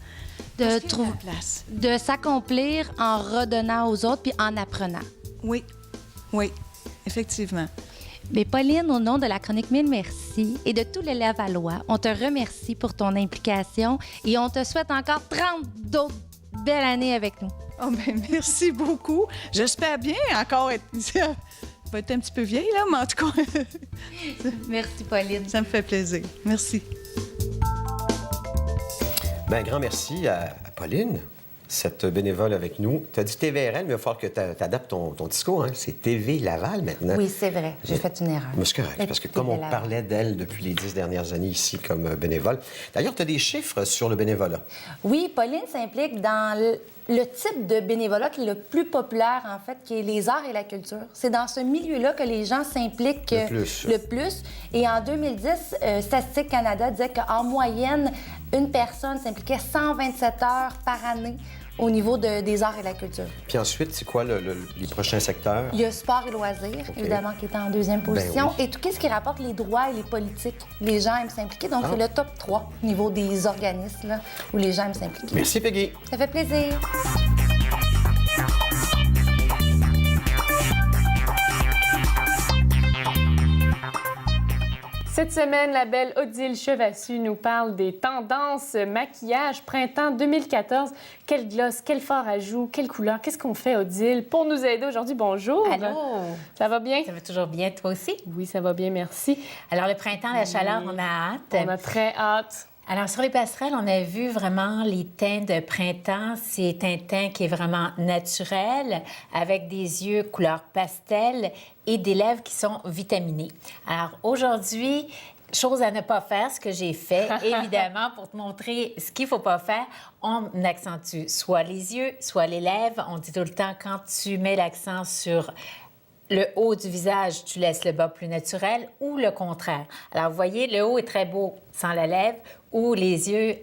[SPEAKER 11] De s'accomplir en redonnant aux autres puis en apprenant.
[SPEAKER 12] Oui, effectivement.
[SPEAKER 11] Mais Pauline, au nom de la chronique Mille merci et de tous les Lavallois, on te remercie pour ton implication et on te souhaite encore 30 d'autres belles années avec nous.
[SPEAKER 12] Merci beaucoup. J'espère bien encore être... Ça va être un petit peu vieille, là, mais en tout cas...
[SPEAKER 11] Merci, Pauline.
[SPEAKER 12] Ça me fait plaisir. Merci.
[SPEAKER 1] Grand merci à Pauline, cette bénévole avec nous. Tu as dit TVRL, mais il va falloir que tu adaptes ton discours. Hein? C'est TV Laval maintenant.
[SPEAKER 10] Oui, c'est vrai. J'ai fait une erreur.
[SPEAKER 1] Mais c'est correct, parce que comme on parlait d'elle depuis les 10 dernières années ici comme bénévole. D'ailleurs, tu as des chiffres sur le bénévolat.
[SPEAKER 10] Oui, Pauline s'implique dans le type de bénévolat qui est le plus populaire, en fait, qui est les arts et la culture. C'est dans ce milieu-là que les gens s'impliquent le plus. Et en 2010, Statistique Canada disait qu'en moyenne, une personne s'impliquait 127 heures par année au niveau des arts et de la culture. Puis
[SPEAKER 1] ensuite, c'est quoi les prochains secteurs?
[SPEAKER 10] Il y a sport et loisirs, évidemment, qui est en deuxième position. Oui. Et tout ce qui rapporte les droits et les politiques. Les gens aiment s'impliquer. Donc, c'est le top 3 au niveau des organismes là, où les gens aiment s'impliquer.
[SPEAKER 1] Merci, Peggy.
[SPEAKER 10] Ça fait plaisir.
[SPEAKER 2] Cette semaine, la belle Odile Chevassu nous parle des tendances maquillage printemps 2014. Quel gloss, quel fard à joues, quelle couleur, qu'est-ce qu'on fait, Odile? Pour nous aider aujourd'hui, bonjour.
[SPEAKER 10] Allô?
[SPEAKER 2] Ça va bien?
[SPEAKER 10] Ça va toujours bien, toi aussi?
[SPEAKER 2] Oui, ça va bien, merci.
[SPEAKER 10] Alors, le printemps, la chaleur, on a hâte.
[SPEAKER 2] On a très hâte.
[SPEAKER 10] Alors, sur les passerelles, on a vu vraiment les teints de printemps. C'est un teint qui est vraiment naturel, avec des yeux couleur pastel et des lèvres qui sont vitaminées. Alors, aujourd'hui, chose à ne pas faire, ce que j'ai fait, évidemment, pour te montrer ce qu'il ne faut pas faire, on accentue soit les yeux, soit les lèvres. On dit tout le temps, quand tu mets l'accent sur le haut du visage, tu laisses le bas plus naturel ou le contraire. Alors, vous voyez, le haut est très beau sans la lèvre ou les yeux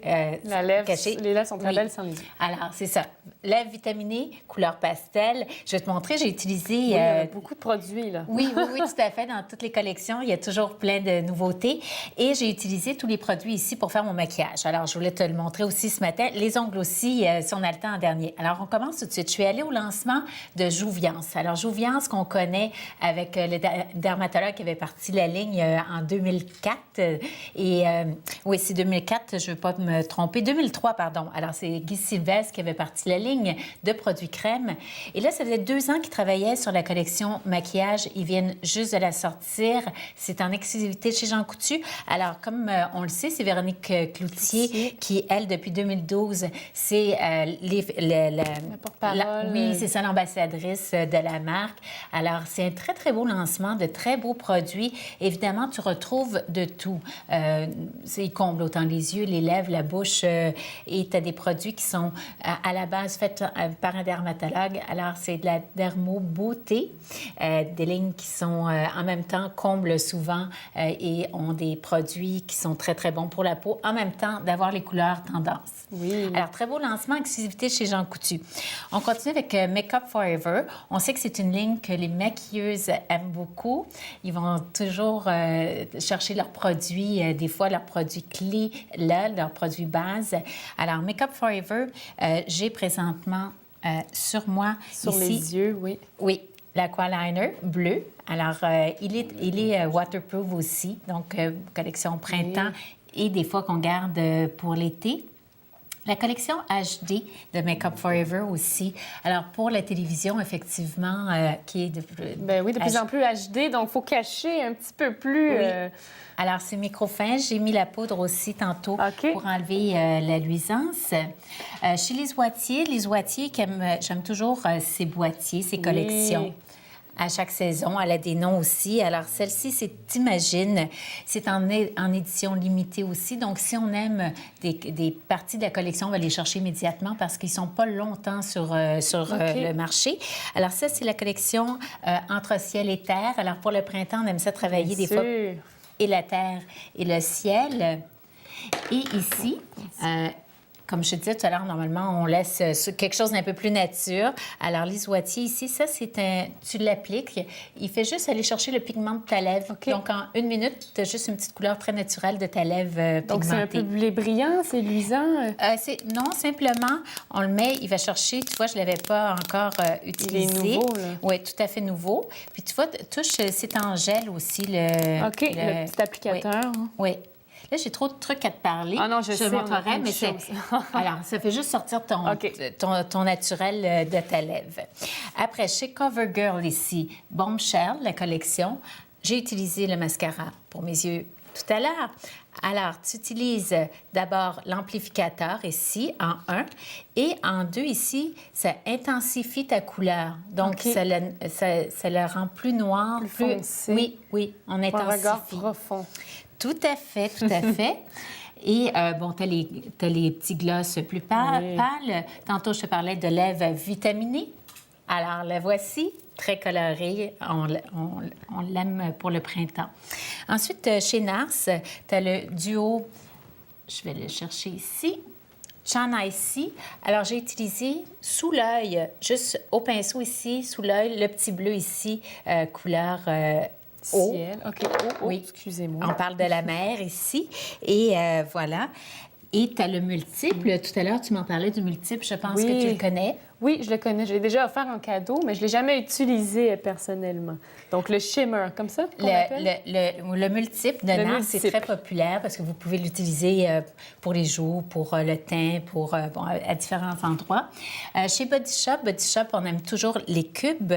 [SPEAKER 10] cachés.
[SPEAKER 2] Les lèvres sont très belles sans les yeux.
[SPEAKER 10] Alors, c'est ça. Lèvres vitaminées, couleur pastel. Je vais te montrer, j'ai utilisé...
[SPEAKER 2] Oui, il y a beaucoup de produits, là.
[SPEAKER 10] Oui, tout à fait. Dans toutes les collections, il y a toujours plein de nouveautés. Et j'ai utilisé tous les produits ici pour faire mon maquillage. Alors, je voulais te le montrer aussi ce matin. Les ongles aussi, si on a le temps en dernier. Alors, on commence tout de suite. Je suis allée au lancement de Jouviance. Alors, Jouviance, qu'on connaît avec le dermatologue qui avait parti la ligne en 2004. Oui, c'est 2004, je ne veux pas me tromper. 2003, pardon. Alors, c'est Guy Sylvestre qui avait parti la ligne de produits crème. Et là, ça faisait 2 ans qu'ils travaillaient sur la collection maquillage. Ils viennent juste de la sortir. C'est en exclusivité chez Jean Coutu. Alors, comme on le sait, c'est Véronique Cloutier qui, elle, depuis 2012, c'est
[SPEAKER 2] la porte-parole.
[SPEAKER 10] Oui, c'est ça, l'ambassadrice de la marque. Alors, c'est un très, très beau lancement, de très beaux produits. Évidemment, tu retrouves de tout. Ils comblent autant les yeux, les lèvres, la bouche. Et tu as des produits qui sont à la base faits par un dermatologue. Alors, c'est de la dermo-beauté. Des lignes qui sont en même temps comblent souvent et ont des produits qui sont très, très bons pour la peau, en même temps d'avoir les couleurs tendance.
[SPEAKER 2] Oui.
[SPEAKER 10] Alors, très beau lancement, exclusivité chez Jean Coutu. On continue avec Make Up Forever. On sait que c'est une ligne que les maquilleuses aiment beaucoup. Ils vont toujours chercher leurs produits, des fois leurs produits clés, là, leurs produits base. Alors, Make Up Forever, j'ai présentement sur moi
[SPEAKER 2] sur
[SPEAKER 10] ici,
[SPEAKER 2] les yeux, oui.
[SPEAKER 10] Oui, l'aqualiner bleu. Alors, il est waterproof aussi, donc collection printemps et des fois qu'on garde pour l'été. La collection HD de Make Up Forever aussi. Alors, pour la télévision, effectivement, qui est de
[SPEAKER 2] plus en plus HD, donc il faut cacher un petit peu plus...
[SPEAKER 10] Oui. Alors, c'est microfin. J'ai mis la poudre aussi tantôt pour enlever la luisance. Chez Les Oitiers, j'aime toujours ces boîtiers, ces collections. À chaque saison, elle a des noms aussi. Alors, celle-ci, c'est T'imagines. C'est en édition limitée aussi. Donc, si on aime des parties de la collection, on va les chercher immédiatement parce qu'ils ne sont pas longtemps sur le marché. Alors, ça, c'est la collection Entre ciel et terre. Alors, pour le printemps, on aime ça travailler des fois. Et la terre et le ciel. Et ici, comme je te disais tout à l'heure, normalement, on laisse quelque chose d'un peu plus nature. Alors, l'isoitier ici, ça, tu l'appliques. Il fait juste aller chercher le pigment de ta lèvre. Donc, en 1 minute, tu as juste une petite couleur très naturelle de ta lèvre pigmentée.
[SPEAKER 2] Donc, c'est un peu blé brillant, c'est luisant?
[SPEAKER 10] Non, simplement, on le met, il va chercher. Tu vois, je ne l'avais pas encore utilisé.
[SPEAKER 2] Il est nouveau, là.
[SPEAKER 10] Oui, tout à fait nouveau. Puis, tu vois, c'est en gel aussi. Le
[SPEAKER 2] petit applicateur.
[SPEAKER 10] Oui. Là, j'ai trop de trucs à te parler.
[SPEAKER 2] Ah non, je sais,
[SPEAKER 10] te montrerai, mais c'est... Alors, ça fait juste sortir ton naturel de ta lèvre. Après, chez CoverGirl ici, Bombshell, la collection, j'ai utilisé le mascara pour mes yeux tout à l'heure. Alors, tu utilises d'abord l'amplificateur ici, en 1, et en 2, ici, ça intensifie ta couleur. Donc, ça le rend plus noir.
[SPEAKER 2] Plus foncé.
[SPEAKER 10] Oui, on intensifie.
[SPEAKER 2] Un regard profond.
[SPEAKER 10] Tout à fait. Et, tu as les petits gloss plus pâles. Tantôt, je te parlais de lèvres vitaminées. Alors, la voici, très colorée. On l'aime pour le printemps. Ensuite, chez Nars, tu as le duo, je vais le chercher ici, Chan Icy. Alors, j'ai utilisé sous l'œil, juste au pinceau ici, sous l'œil, le petit bleu ici, couleur...
[SPEAKER 2] ciel.
[SPEAKER 10] Oui,
[SPEAKER 2] excusez-moi.
[SPEAKER 10] On parle de la mer ici. Et voilà. Et tu as le multiple. Tout à l'heure, tu m'en parlais du multiple. Je pense que tu le connais.
[SPEAKER 2] Oui, je le connais. Je l'ai déjà offert en cadeau, mais je ne l'ai jamais utilisé personnellement. Donc, le shimmer, comme ça qu'on appelle?
[SPEAKER 13] Le multiple de NARS, c'est très populaire parce que vous pouvez l'utiliser pour les joues, pour le teint, pour à différents endroits. Chez Body Shop, on aime toujours les cubes.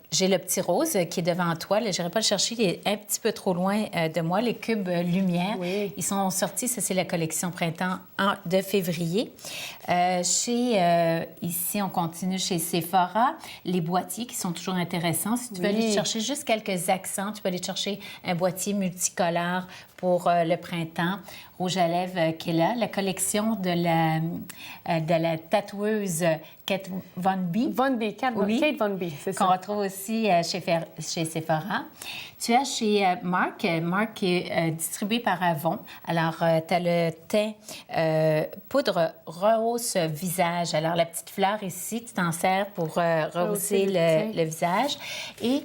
[SPEAKER 13] J'ai le petit rose qui est devant toi. Je n'irai pas le chercher, il est un petit peu trop loin de moi. Les cubes lumière, ils sont sortis. Ça, c'est la collection printemps de février. Ici, on continue chez Sephora. Les boîtiers qui sont toujours intéressants. Si tu veux aller chercher juste quelques accents, tu peux aller chercher un boîtier multicolore pour le printemps. Rouge à lèvres qui est là. La collection de la tatoueuse Kate Von B.
[SPEAKER 2] Kate Von B, c'est ça.
[SPEAKER 13] Qu'on retrouve aussi chez Sephora. Tu as chez Marc qui est distribué par Avon. Alors, tu as le teint poudre rehausse visage. Alors, la petite fleur ici, tu t'en sers pour rehausser le visage. Et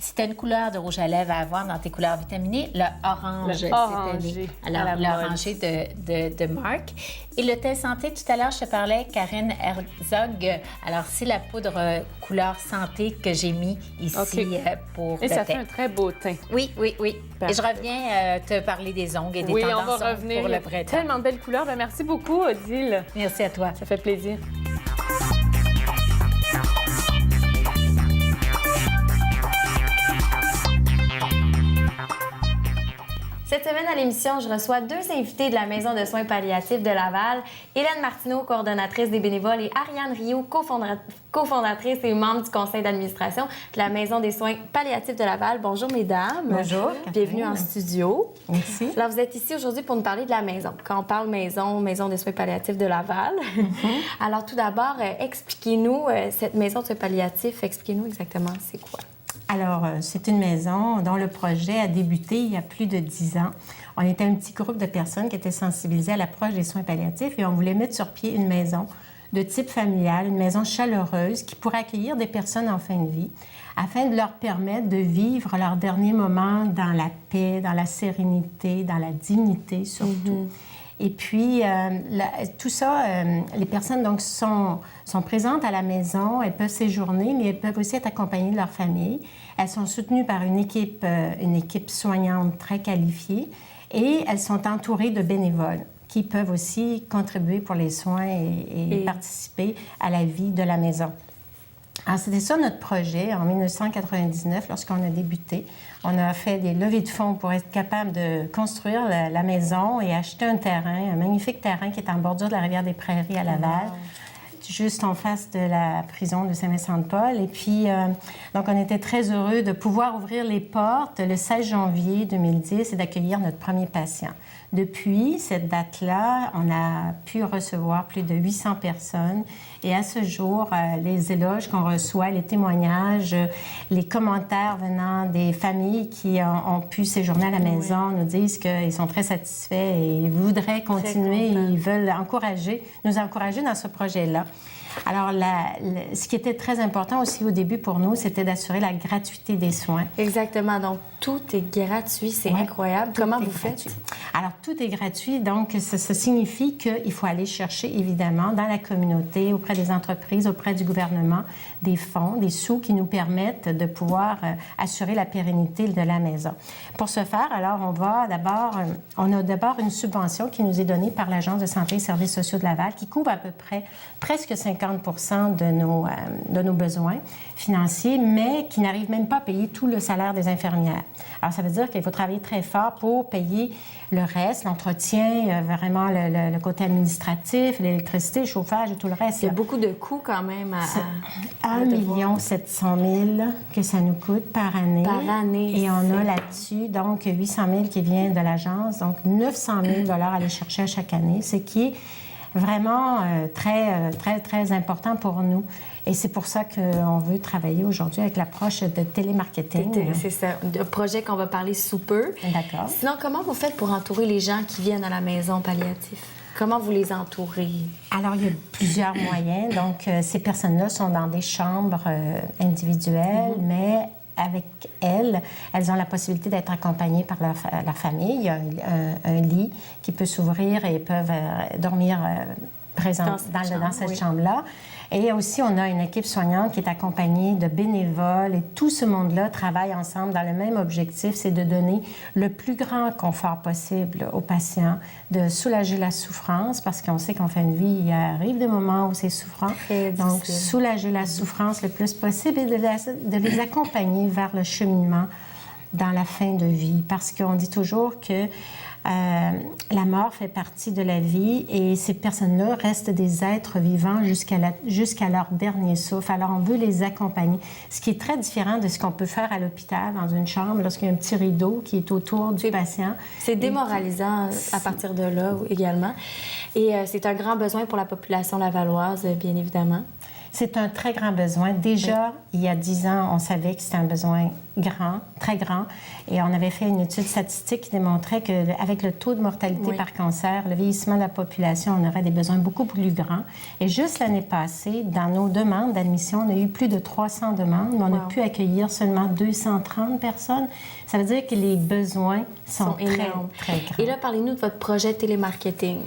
[SPEAKER 13] si tu as une couleur de rouge à lèvres à avoir dans tes couleurs vitaminées, le orange cette année. Alors, l'orangé de Marc. Et le teint santé, tout à l'heure, je te parlais, Karine Herzog. Alors, c'est la poudre couleur santé que j'ai mis ici pour
[SPEAKER 2] et
[SPEAKER 13] le
[SPEAKER 2] ça
[SPEAKER 13] teint.
[SPEAKER 2] fait un très beau teint.
[SPEAKER 13] Oui.
[SPEAKER 2] Parfait.
[SPEAKER 13] Et je reviens te parler des ongles et des tendances
[SPEAKER 2] on va revenir
[SPEAKER 13] pour le printemps.
[SPEAKER 2] Tellement de belles couleurs. Merci beaucoup, Odile.
[SPEAKER 13] Merci à toi.
[SPEAKER 2] Ça fait plaisir.
[SPEAKER 6] Cette semaine à l'émission, je reçois 2 invités de la Maison de soins palliatifs de Laval, Hélène Martineau, coordonnatrice des bénévoles, et Ariane Rioux, cofondatrice et membre du conseil d'administration de la Maison des soins palliatifs de Laval. Bonjour, mesdames.
[SPEAKER 13] Bonjour.
[SPEAKER 6] Bienvenue en studio.
[SPEAKER 13] Merci.
[SPEAKER 6] Alors, vous êtes ici aujourd'hui pour nous parler de la maison. Quand on parle Maison des soins palliatifs de Laval. Alors, tout d'abord, expliquez-nous cette Maison de soins palliatifs. Expliquez-nous exactement c'est quoi.
[SPEAKER 14] Alors, c'est une maison dont le projet a débuté il y a plus de 10 ans. On était un petit groupe de personnes qui étaient sensibilisées à l'approche des soins palliatifs et on voulait mettre sur pied une maison de type familial, une maison chaleureuse qui pourrait accueillir des personnes en fin de vie afin de leur permettre de vivre leurs derniers moments dans la paix, dans la sérénité, dans la dignité surtout. Et puis, tout ça, les personnes donc sont présentes à la maison, elles peuvent séjourner, mais elles peuvent aussi être accompagnées de leur famille. Elles sont soutenues par une équipe soignante très qualifiée et elles sont entourées de bénévoles qui peuvent aussi contribuer pour les soins et participer à la vie de la maison. Alors, c'était ça notre projet en 1999, lorsqu'on a débuté. On a fait des levées de fonds pour être capable de construire la maison et acheter un terrain, un magnifique terrain qui est en bordure de la rivière des Prairies à Laval, juste en face de la prison de Saint-Vincent-de-Paul. Et puis, donc, on était très heureux de pouvoir ouvrir les portes le 16 janvier 2010 et d'accueillir notre premier patient. Depuis cette date-là, on a pu recevoir plus de 800 personnes. Et à ce jour, les éloges qu'on reçoit, les témoignages, les commentaires venant des familles qui ont pu séjourner à la maison nous disent qu'ils sont très satisfaits et ils voudraient continuer. Ils veulent nous encourager dans ce projet-là. Alors, ce qui était très important aussi au début pour nous, c'était d'assurer la gratuité des soins.
[SPEAKER 6] Exactement. Donc, tout est gratuit. C'est incroyable. Comment vous faites?
[SPEAKER 14] Alors, tout est gratuit. Donc, ça signifie qu'il faut aller chercher, évidemment, dans la communauté, auprès des entreprises, auprès du gouvernement, des fonds, des sous qui nous permettent de pouvoir assurer la pérennité de la maison. Pour ce faire, alors, on a d'abord une subvention qui nous est donnée par l'Agence de santé et services sociaux de Laval qui couvre à peu près presque 50% de nos besoins financiers, mais qui n'arrive même pas à payer tout le salaire des infirmières. Alors, ça veut dire qu'il faut travailler très fort pour payer le reste, l'entretien, vraiment le côté administratif, l'électricité, le chauffage et tout le reste.
[SPEAKER 6] Il y a beaucoup de coûts quand même à
[SPEAKER 14] 1 700 000 que ça nous coûte par année.
[SPEAKER 6] Par année.
[SPEAKER 14] Et on a là-dessus, donc, 800 000 qui vient de l'agence, donc 900 000 à aller chercher à chaque année, ce qui est vraiment très important pour nous. Et c'est pour ça qu'on veut travailler aujourd'hui avec l'approche de télémarketing.
[SPEAKER 6] C'est ça, un projet qu'on va parler sous peu.
[SPEAKER 14] D'accord.
[SPEAKER 6] Sinon, comment vous faites pour entourer les gens qui viennent à la maison palliative? Comment vous les entourez?
[SPEAKER 14] Alors, il y a plusieurs moyens. Donc, ces personnes-là sont dans des chambres individuelles, mais avec elles ont la possibilité d'être accompagnées par leur famille. Il y a un lit qui peut s'ouvrir et peuvent dormir présente dans cette chambre-là. Et aussi, on a une équipe soignante qui est accompagnée de bénévoles et tout ce monde-là travaille ensemble dans le même objectif, c'est de donner le plus grand confort possible aux patients, de soulager la souffrance parce qu'on sait qu'en fin de vie, il arrive des moments où c'est souffrant. Donc, soulager la souffrance le plus possible et de les accompagner vers le cheminement dans la fin de vie parce qu'on dit toujours que la mort fait partie de la vie et ces personnes-là restent des êtres vivants jusqu'à leur dernier souffle. Alors, on veut les accompagner, ce qui est très différent de ce qu'on peut faire à l'hôpital, dans une chambre, lorsqu'il y a un petit rideau qui est autour du patient.
[SPEAKER 6] C'est démoralisant à partir de là également. Et c'est un grand besoin pour la population lavalloise, bien évidemment.
[SPEAKER 14] C'est un très grand besoin. Déjà, il y a 10 ans, on savait que c'était un besoin grand, très grand. Et on avait fait une étude statistique qui démontrait qu'avec le taux de mortalité par cancer, le vieillissement de la population, on aurait des besoins beaucoup plus grands. Et juste l'année passée, dans nos demandes d'admission, on a eu plus de 300 demandes, mais on a pu accueillir seulement 230 personnes. Ça veut dire que les besoins sont très,
[SPEAKER 6] énormes.
[SPEAKER 14] Très grands.
[SPEAKER 6] Et là, parlez-nous de votre projet télémarketing.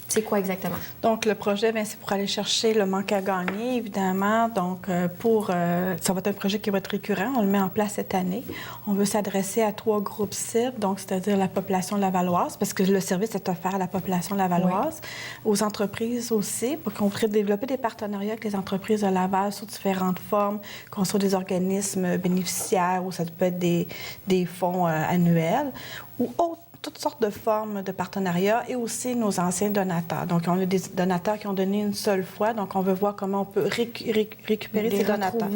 [SPEAKER 6] C'est quoi exactement?
[SPEAKER 12] Donc, le projet, bien, c'est pour aller chercher le manque à gagner, évidemment. Donc, ça va être un projet qui va être récurrent. On le met en place cette année. On veut s'adresser à 3 groupes cibles, donc c'est-à-dire la population lavalloise, parce que le service est offert à la population lavalloise, aux entreprises aussi, pour qu'on puisse développer des partenariats avec les entreprises de Laval sous différentes formes, qu'on soit des organismes bénéficiaires ou ça peut être des fonds annuels ou autres. Toutes sortes de formes de partenariats et aussi nos anciens donateurs. Donc, on a des donateurs qui ont donné une seule fois. Donc, on veut voir comment on peut récupérer ces donateurs.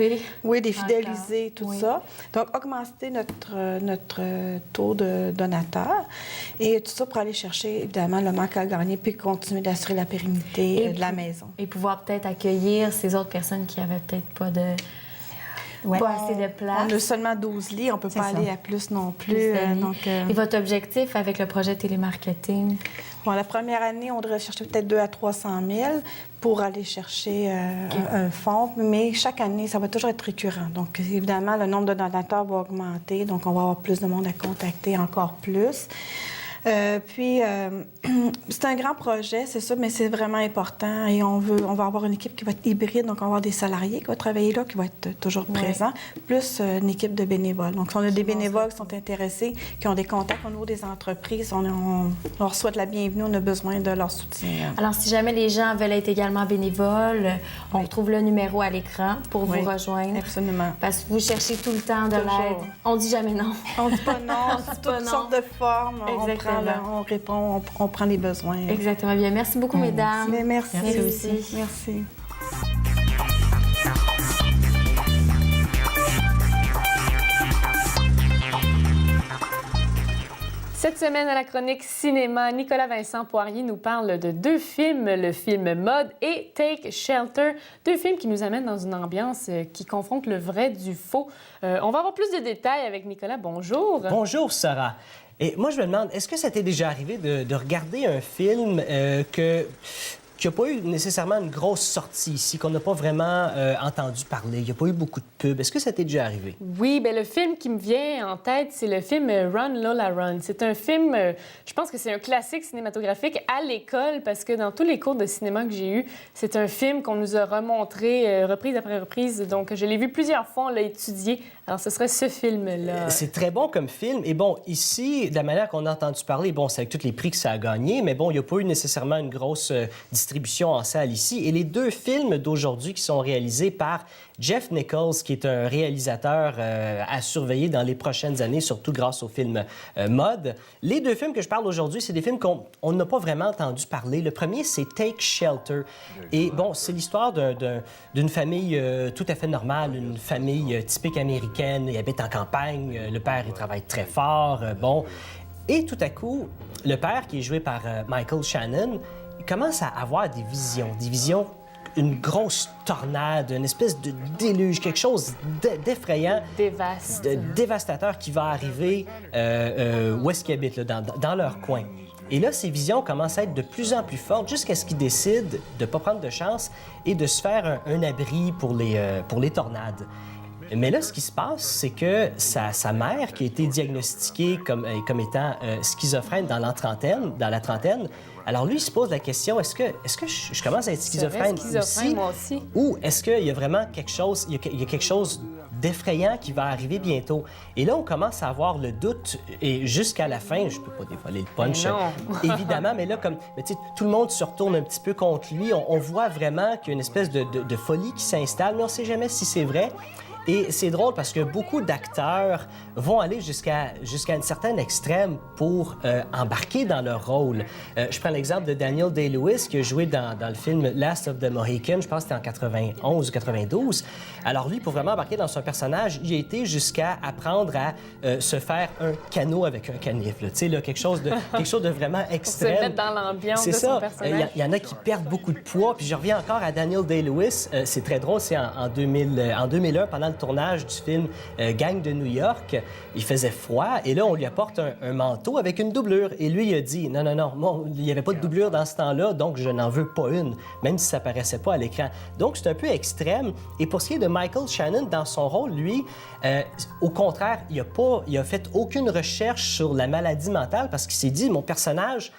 [SPEAKER 12] Oui, les fidéliser, tout ça. Donc, augmenter notre taux de donateurs. Et tout ça pour aller chercher, évidemment, le manque à gagner puis continuer d'assurer la pérennité de la maison.
[SPEAKER 6] Et pouvoir peut-être accueillir ces autres personnes qui n'avaient peut-être pas de... pas assez de place.
[SPEAKER 12] On a seulement 12 lits, on ne peut pas aller à plus non plus.
[SPEAKER 6] Et votre objectif avec le projet télémarketing?
[SPEAKER 12] Bon, la première année, on devrait chercher peut-être 200 à 300 000 pour aller chercher un fonds, mais chaque année, ça va toujours être récurrent. Donc, évidemment, le nombre de donateurs va augmenter, donc on va avoir plus de monde à contacter, encore plus. C'est un grand projet, c'est ça, mais c'est vraiment important et on va avoir une équipe qui va être hybride, donc on va avoir des salariés qui vont travailler là, qui vont être toujours présents, plus une équipe de bénévoles. Donc, si on a des bénévoles qui sont intéressés, qui ont des contacts au niveau des entreprises, on leur souhaite la bienvenue, on a besoin de leur soutien.
[SPEAKER 6] Alors, si jamais les gens veulent être également bénévoles, on retrouve le numéro à l'écran pour vous rejoindre.
[SPEAKER 12] Absolument.
[SPEAKER 6] Parce que vous cherchez tout le temps de l'aide. On dit jamais non.
[SPEAKER 12] On dit pas non, c'est toutes sortes de formes. On répond, on prend les besoins.
[SPEAKER 6] Exactement. Bien, merci beaucoup, mesdames.
[SPEAKER 12] Mais merci.
[SPEAKER 6] Merci aussi.
[SPEAKER 12] Merci.
[SPEAKER 2] Cette semaine, à la chronique cinéma, Nicolas Vincent Poirier nous parle de 2 films, le film Mud et Take Shelter, 2 films qui nous amènent dans une ambiance qui confronte le vrai du faux. On va avoir plus de détails avec Nicolas. Bonjour.
[SPEAKER 15] Bonjour, Sarah. Et moi, je me demande, est-ce que ça t'est déjà arrivé de regarder un film qui n'a pas eu nécessairement une grosse sortie ici, qu'on n'a pas vraiment entendu parler? Il n'y a pas eu beaucoup de pubs. Est-ce que ça t'est déjà arrivé?
[SPEAKER 2] Oui, bien, le film qui me vient en tête, c'est le film Run, Lola, Run. C'est un film, je pense que c'est un classique cinématographique à l'école, parce que dans tous les cours de cinéma que j'ai eus, c'est un film qu'on nous a remontré reprise après reprise. Donc, je l'ai vu plusieurs fois, on l'a étudié. Alors, ce serait ce film-là.
[SPEAKER 15] C'est très bon comme film. Et bon, ici, de la manière qu'on a entendu parler, bon, c'est avec tous les prix que ça a gagné, mais bon, il n'y a pas eu nécessairement une grosse distribution en salle ici. Et les 2 films d'aujourd'hui qui sont réalisés par Jeff Nichols, qui est un réalisateur à surveiller dans les prochaines années, surtout grâce au film Mud. Les 2 films que je parle aujourd'hui, c'est des films qu'on n'a pas vraiment entendu parler. Le premier, c'est Take Shelter. Et bon, c'est l'histoire d'une famille tout à fait normale, une famille typique américaine. Ils habitent en campagne, le père, il travaille très fort, bon. Et tout à coup, le père, qui est joué par Michael Shannon, il commence à avoir des visions, une grosse tornade, une espèce de déluge, quelque chose d'effrayant, dévastateur qui va arriver où est-ce qu'ils habitent, là, dans leur coin. Et là, ces visions commencent à être de plus en plus fortes jusqu'à ce qu'ils décident de ne pas prendre de chance et de se faire un abri pour les tornades. Mais là, ce qui se passe, c'est que sa mère, qui a été diagnostiquée comme étant schizophrène dans la trentaine, alors lui, il se pose la question, est-ce que je commence à être schizophrène aussi?
[SPEAKER 2] Moi aussi.
[SPEAKER 15] Ou est-ce qu'il y a vraiment quelque chose, il y a quelque chose d'effrayant qui va arriver bientôt? Et là, on commence à avoir le doute, et jusqu'à la fin, je peux pas dévoiler le punch, évidemment, mais là, tout le monde se retourne un petit peu contre lui. On voit vraiment qu'il y a une espèce de folie qui s'installe, mais on sait jamais si c'est vrai. Et c'est drôle parce que beaucoup d'acteurs vont aller jusqu'à un certain extrême pour embarquer dans leur rôle. Je prends l'exemple de Daniel Day-Lewis qui a joué dans le film Last of the Mohicans, je pense que c'était en 91 ou 92. Alors lui, pour vraiment embarquer dans son personnage, il a été jusqu'à apprendre à se faire un canot avec un canif. Tu sais, quelque chose de vraiment extrême.
[SPEAKER 2] Pour se mettre dans l'ambiance de son personnage.
[SPEAKER 15] Il y en a qui perdent beaucoup de poids. Puis je reviens encore à Daniel Day-Lewis. C'est très drôle, c'est en 2001, pendant le tournage du film Gang de New York, il faisait froid et là, on lui apporte un manteau avec une doublure. Et lui, il a dit, non, il n'y avait pas de doublure dans ce temps-là, donc je n'en veux pas une, même si ça paraissait pas à l'écran. Donc, c'est un peu extrême. Et pour ce qui est de Michael Shannon, dans son rôle, lui, au contraire, il a fait aucune recherche sur la maladie mentale parce qu'il s'est dit, mon personnage,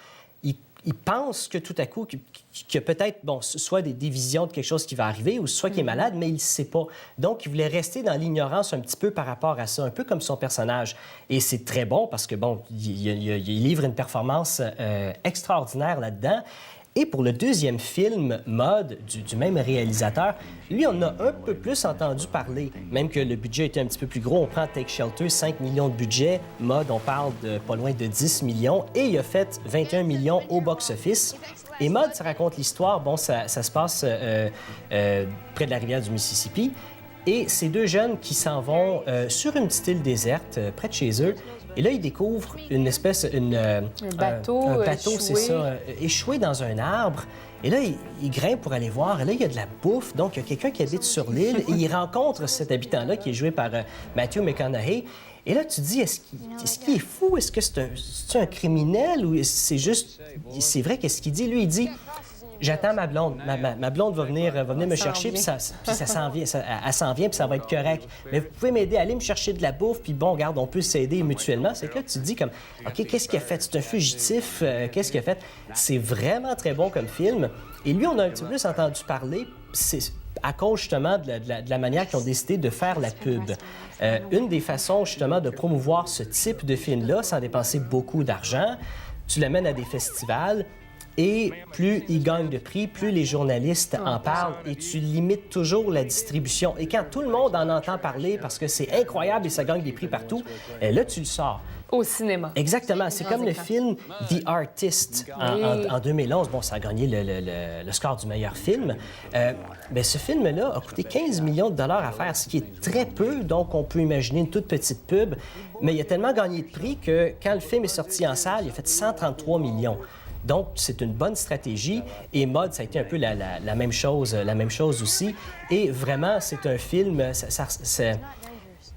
[SPEAKER 15] il pense que tout à coup, qu'il y a peut-être, soit des visions de quelque chose qui va arriver ou soit qu'il est malade, mais il ne sait pas. Donc, il voulait rester dans l'ignorance un petit peu par rapport à ça, un peu comme son personnage. Et c'est très bon parce que, il livre une performance extraordinaire là-dedans. Et pour le deuxième film, Mud, du même réalisateur, lui, on a un peu plus entendu parler, même que le budget était un petit peu plus gros. On prend Take Shelter, 5 millions de budget. Mud, on parle de pas loin de 10 millions. Et il a fait 21 millions au box-office. Et Mud, ça raconte l'histoire. Ça se passe près de la rivière du Mississippi. Et ces deux jeunes qui s'en vont sur une petite île déserte, près de chez eux. Et là, ils découvrent un bateau, c'est ça, échoué dans un arbre. Et là, ils grimpent pour aller voir. Et là, il y a de la bouffe. Donc, il y a quelqu'un qui habite sur l'île. Et ils rencontrent cet habitant-là qui est joué par Matthew McConaughey. Et là, tu te dis, est-ce qu'il est fou? Est-ce que c'est un criminel? Ou c'est vrai qu'est-ce qu'il dit? Lui, il dit... J'attends ma blonde. Ma blonde va venir me chercher, puis ça s'en vient. Elle s'en vient, puis ça va être correct. Mais vous pouvez m'aider à aller me chercher de la bouffe, puis regarde, on peut s'aider mutuellement. C'est que là, tu te dis comme, OK, qu'est-ce qu'il a fait? C'est un fugitif, qu'est-ce qu'il a fait? C'est vraiment très bon comme film. Et lui, on a un petit peu plus entendu parler, c'est à cause, justement, de la manière qu'ils ont décidé de faire la pub. Une des façons, justement, de promouvoir ce type de film-là, sans dépenser beaucoup d'argent, tu l'amènes à des festivals. Et plus il gagne de prix, plus les journalistes en parlent et tu limites toujours la distribution. Et quand tout le monde en entend parler parce que c'est incroyable et ça gagne des prix partout, là, tu le sors.
[SPEAKER 2] Au cinéma.
[SPEAKER 15] Exactement. C'est comme le film The Artist en 2011. Ça a gagné le score du meilleur film. Ce film-là a coûté 15 millions de dollars à faire, ce qui est très peu. Donc, on peut imaginer une toute petite pub. Mais il a tellement gagné de prix que quand le film est sorti en salle, il a fait 133 millions. Donc, c'est une bonne stratégie. Et Mud, ça a été un peu la même chose aussi. Et vraiment, c'est un film,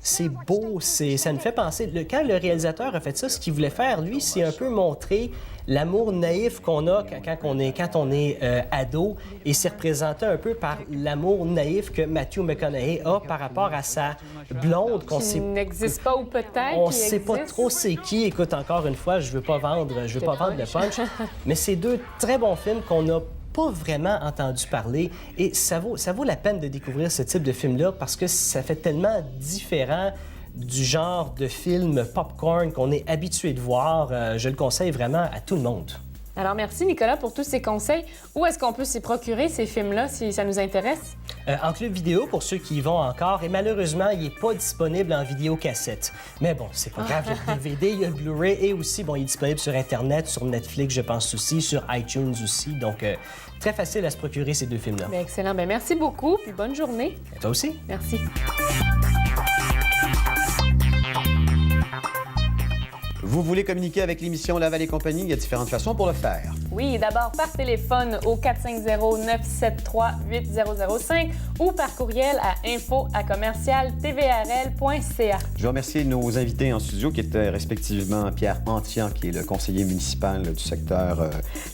[SPEAKER 15] c'est beau, ça nous fait penser... Quand le réalisateur a fait ça, ce qu'il voulait faire, lui, c'est un peu montrer l'amour naïf qu'on a quand on est ado, et c'est représenté un peu par l'amour naïf que Matthew McConaughey a par rapport à sa blonde.
[SPEAKER 2] Qui n'existe pas ou peut-être
[SPEAKER 15] on ne sait pas trop c'est qui. Écoute, encore une fois, je veux pas vendre le punch, mais c'est deux très bons films qu'on a pas vraiment entendu parler. Et ça vaut la peine de découvrir ce type de film-là parce que ça fait tellement différent du genre de film popcorn qu'on est habitué de voir. Je le conseille vraiment à tout le monde.
[SPEAKER 2] Alors, merci, Nicolas, pour tous ces conseils. Où est-ce qu'on peut s'y procurer, ces films-là, si ça nous intéresse?
[SPEAKER 15] En club vidéo, pour ceux qui y vont encore. Et malheureusement, il n'est pas disponible en vidéocassette. Mais bon, c'est pas grave. Il y a le DVD, il y a le Blu-ray et aussi, il est disponible sur Internet, sur Netflix, je pense aussi, sur iTunes aussi. Donc, très facile à se procurer ces deux films-là.
[SPEAKER 2] Bien, excellent. Bien, merci beaucoup, puis bonne journée.
[SPEAKER 15] Et toi aussi.
[SPEAKER 2] Merci.
[SPEAKER 1] Vous voulez communiquer avec l'émission Laval et compagnie? Il y a différentes façons pour le faire.
[SPEAKER 2] Oui, d'abord par téléphone au 450-973-8005 ou par courriel à info@commercial-tvrl.ca.
[SPEAKER 1] Je veux remercier nos invités en studio qui étaient respectivement Pierre Antian, qui est le conseiller municipal du secteur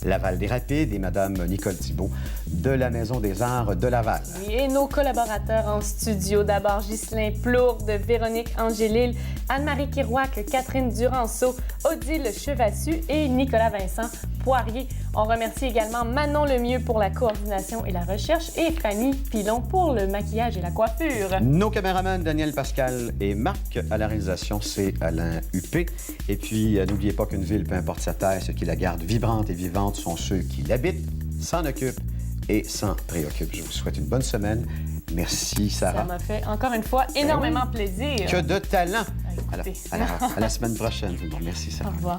[SPEAKER 1] Laval-des-Rapides, et Mme Nicole Thibault de la Maison des Arts de Laval.
[SPEAKER 2] Oui, et nos collaborateurs en studio, d'abord Ghislain Plourde, Véronique Angélil, Anne-Marie Kirouac, Catherine Duranceau, Odile Chevassu et Nicolas Vincent Poirier. On remercie également Manon Lemieux pour la coordination et la recherche et Fanny Pilon pour le maquillage et la coiffure.
[SPEAKER 1] Nos caméramans Daniel Pascal et Marc. À la réalisation, c'est Alain Huppé. Et puis, n'oubliez pas qu'une ville, peu importe sa taille, ce qui la garde vibrante et vivante sont ceux qui l'habitent, s'en occupent et s'en préoccupent. Je vous souhaite une bonne semaine. Merci, Sarah.
[SPEAKER 2] Ça m'a fait encore une fois énormément plaisir.
[SPEAKER 1] Que de talent.
[SPEAKER 2] Écoutez.
[SPEAKER 1] À la semaine prochaine. Merci, Sarah.
[SPEAKER 2] Au revoir.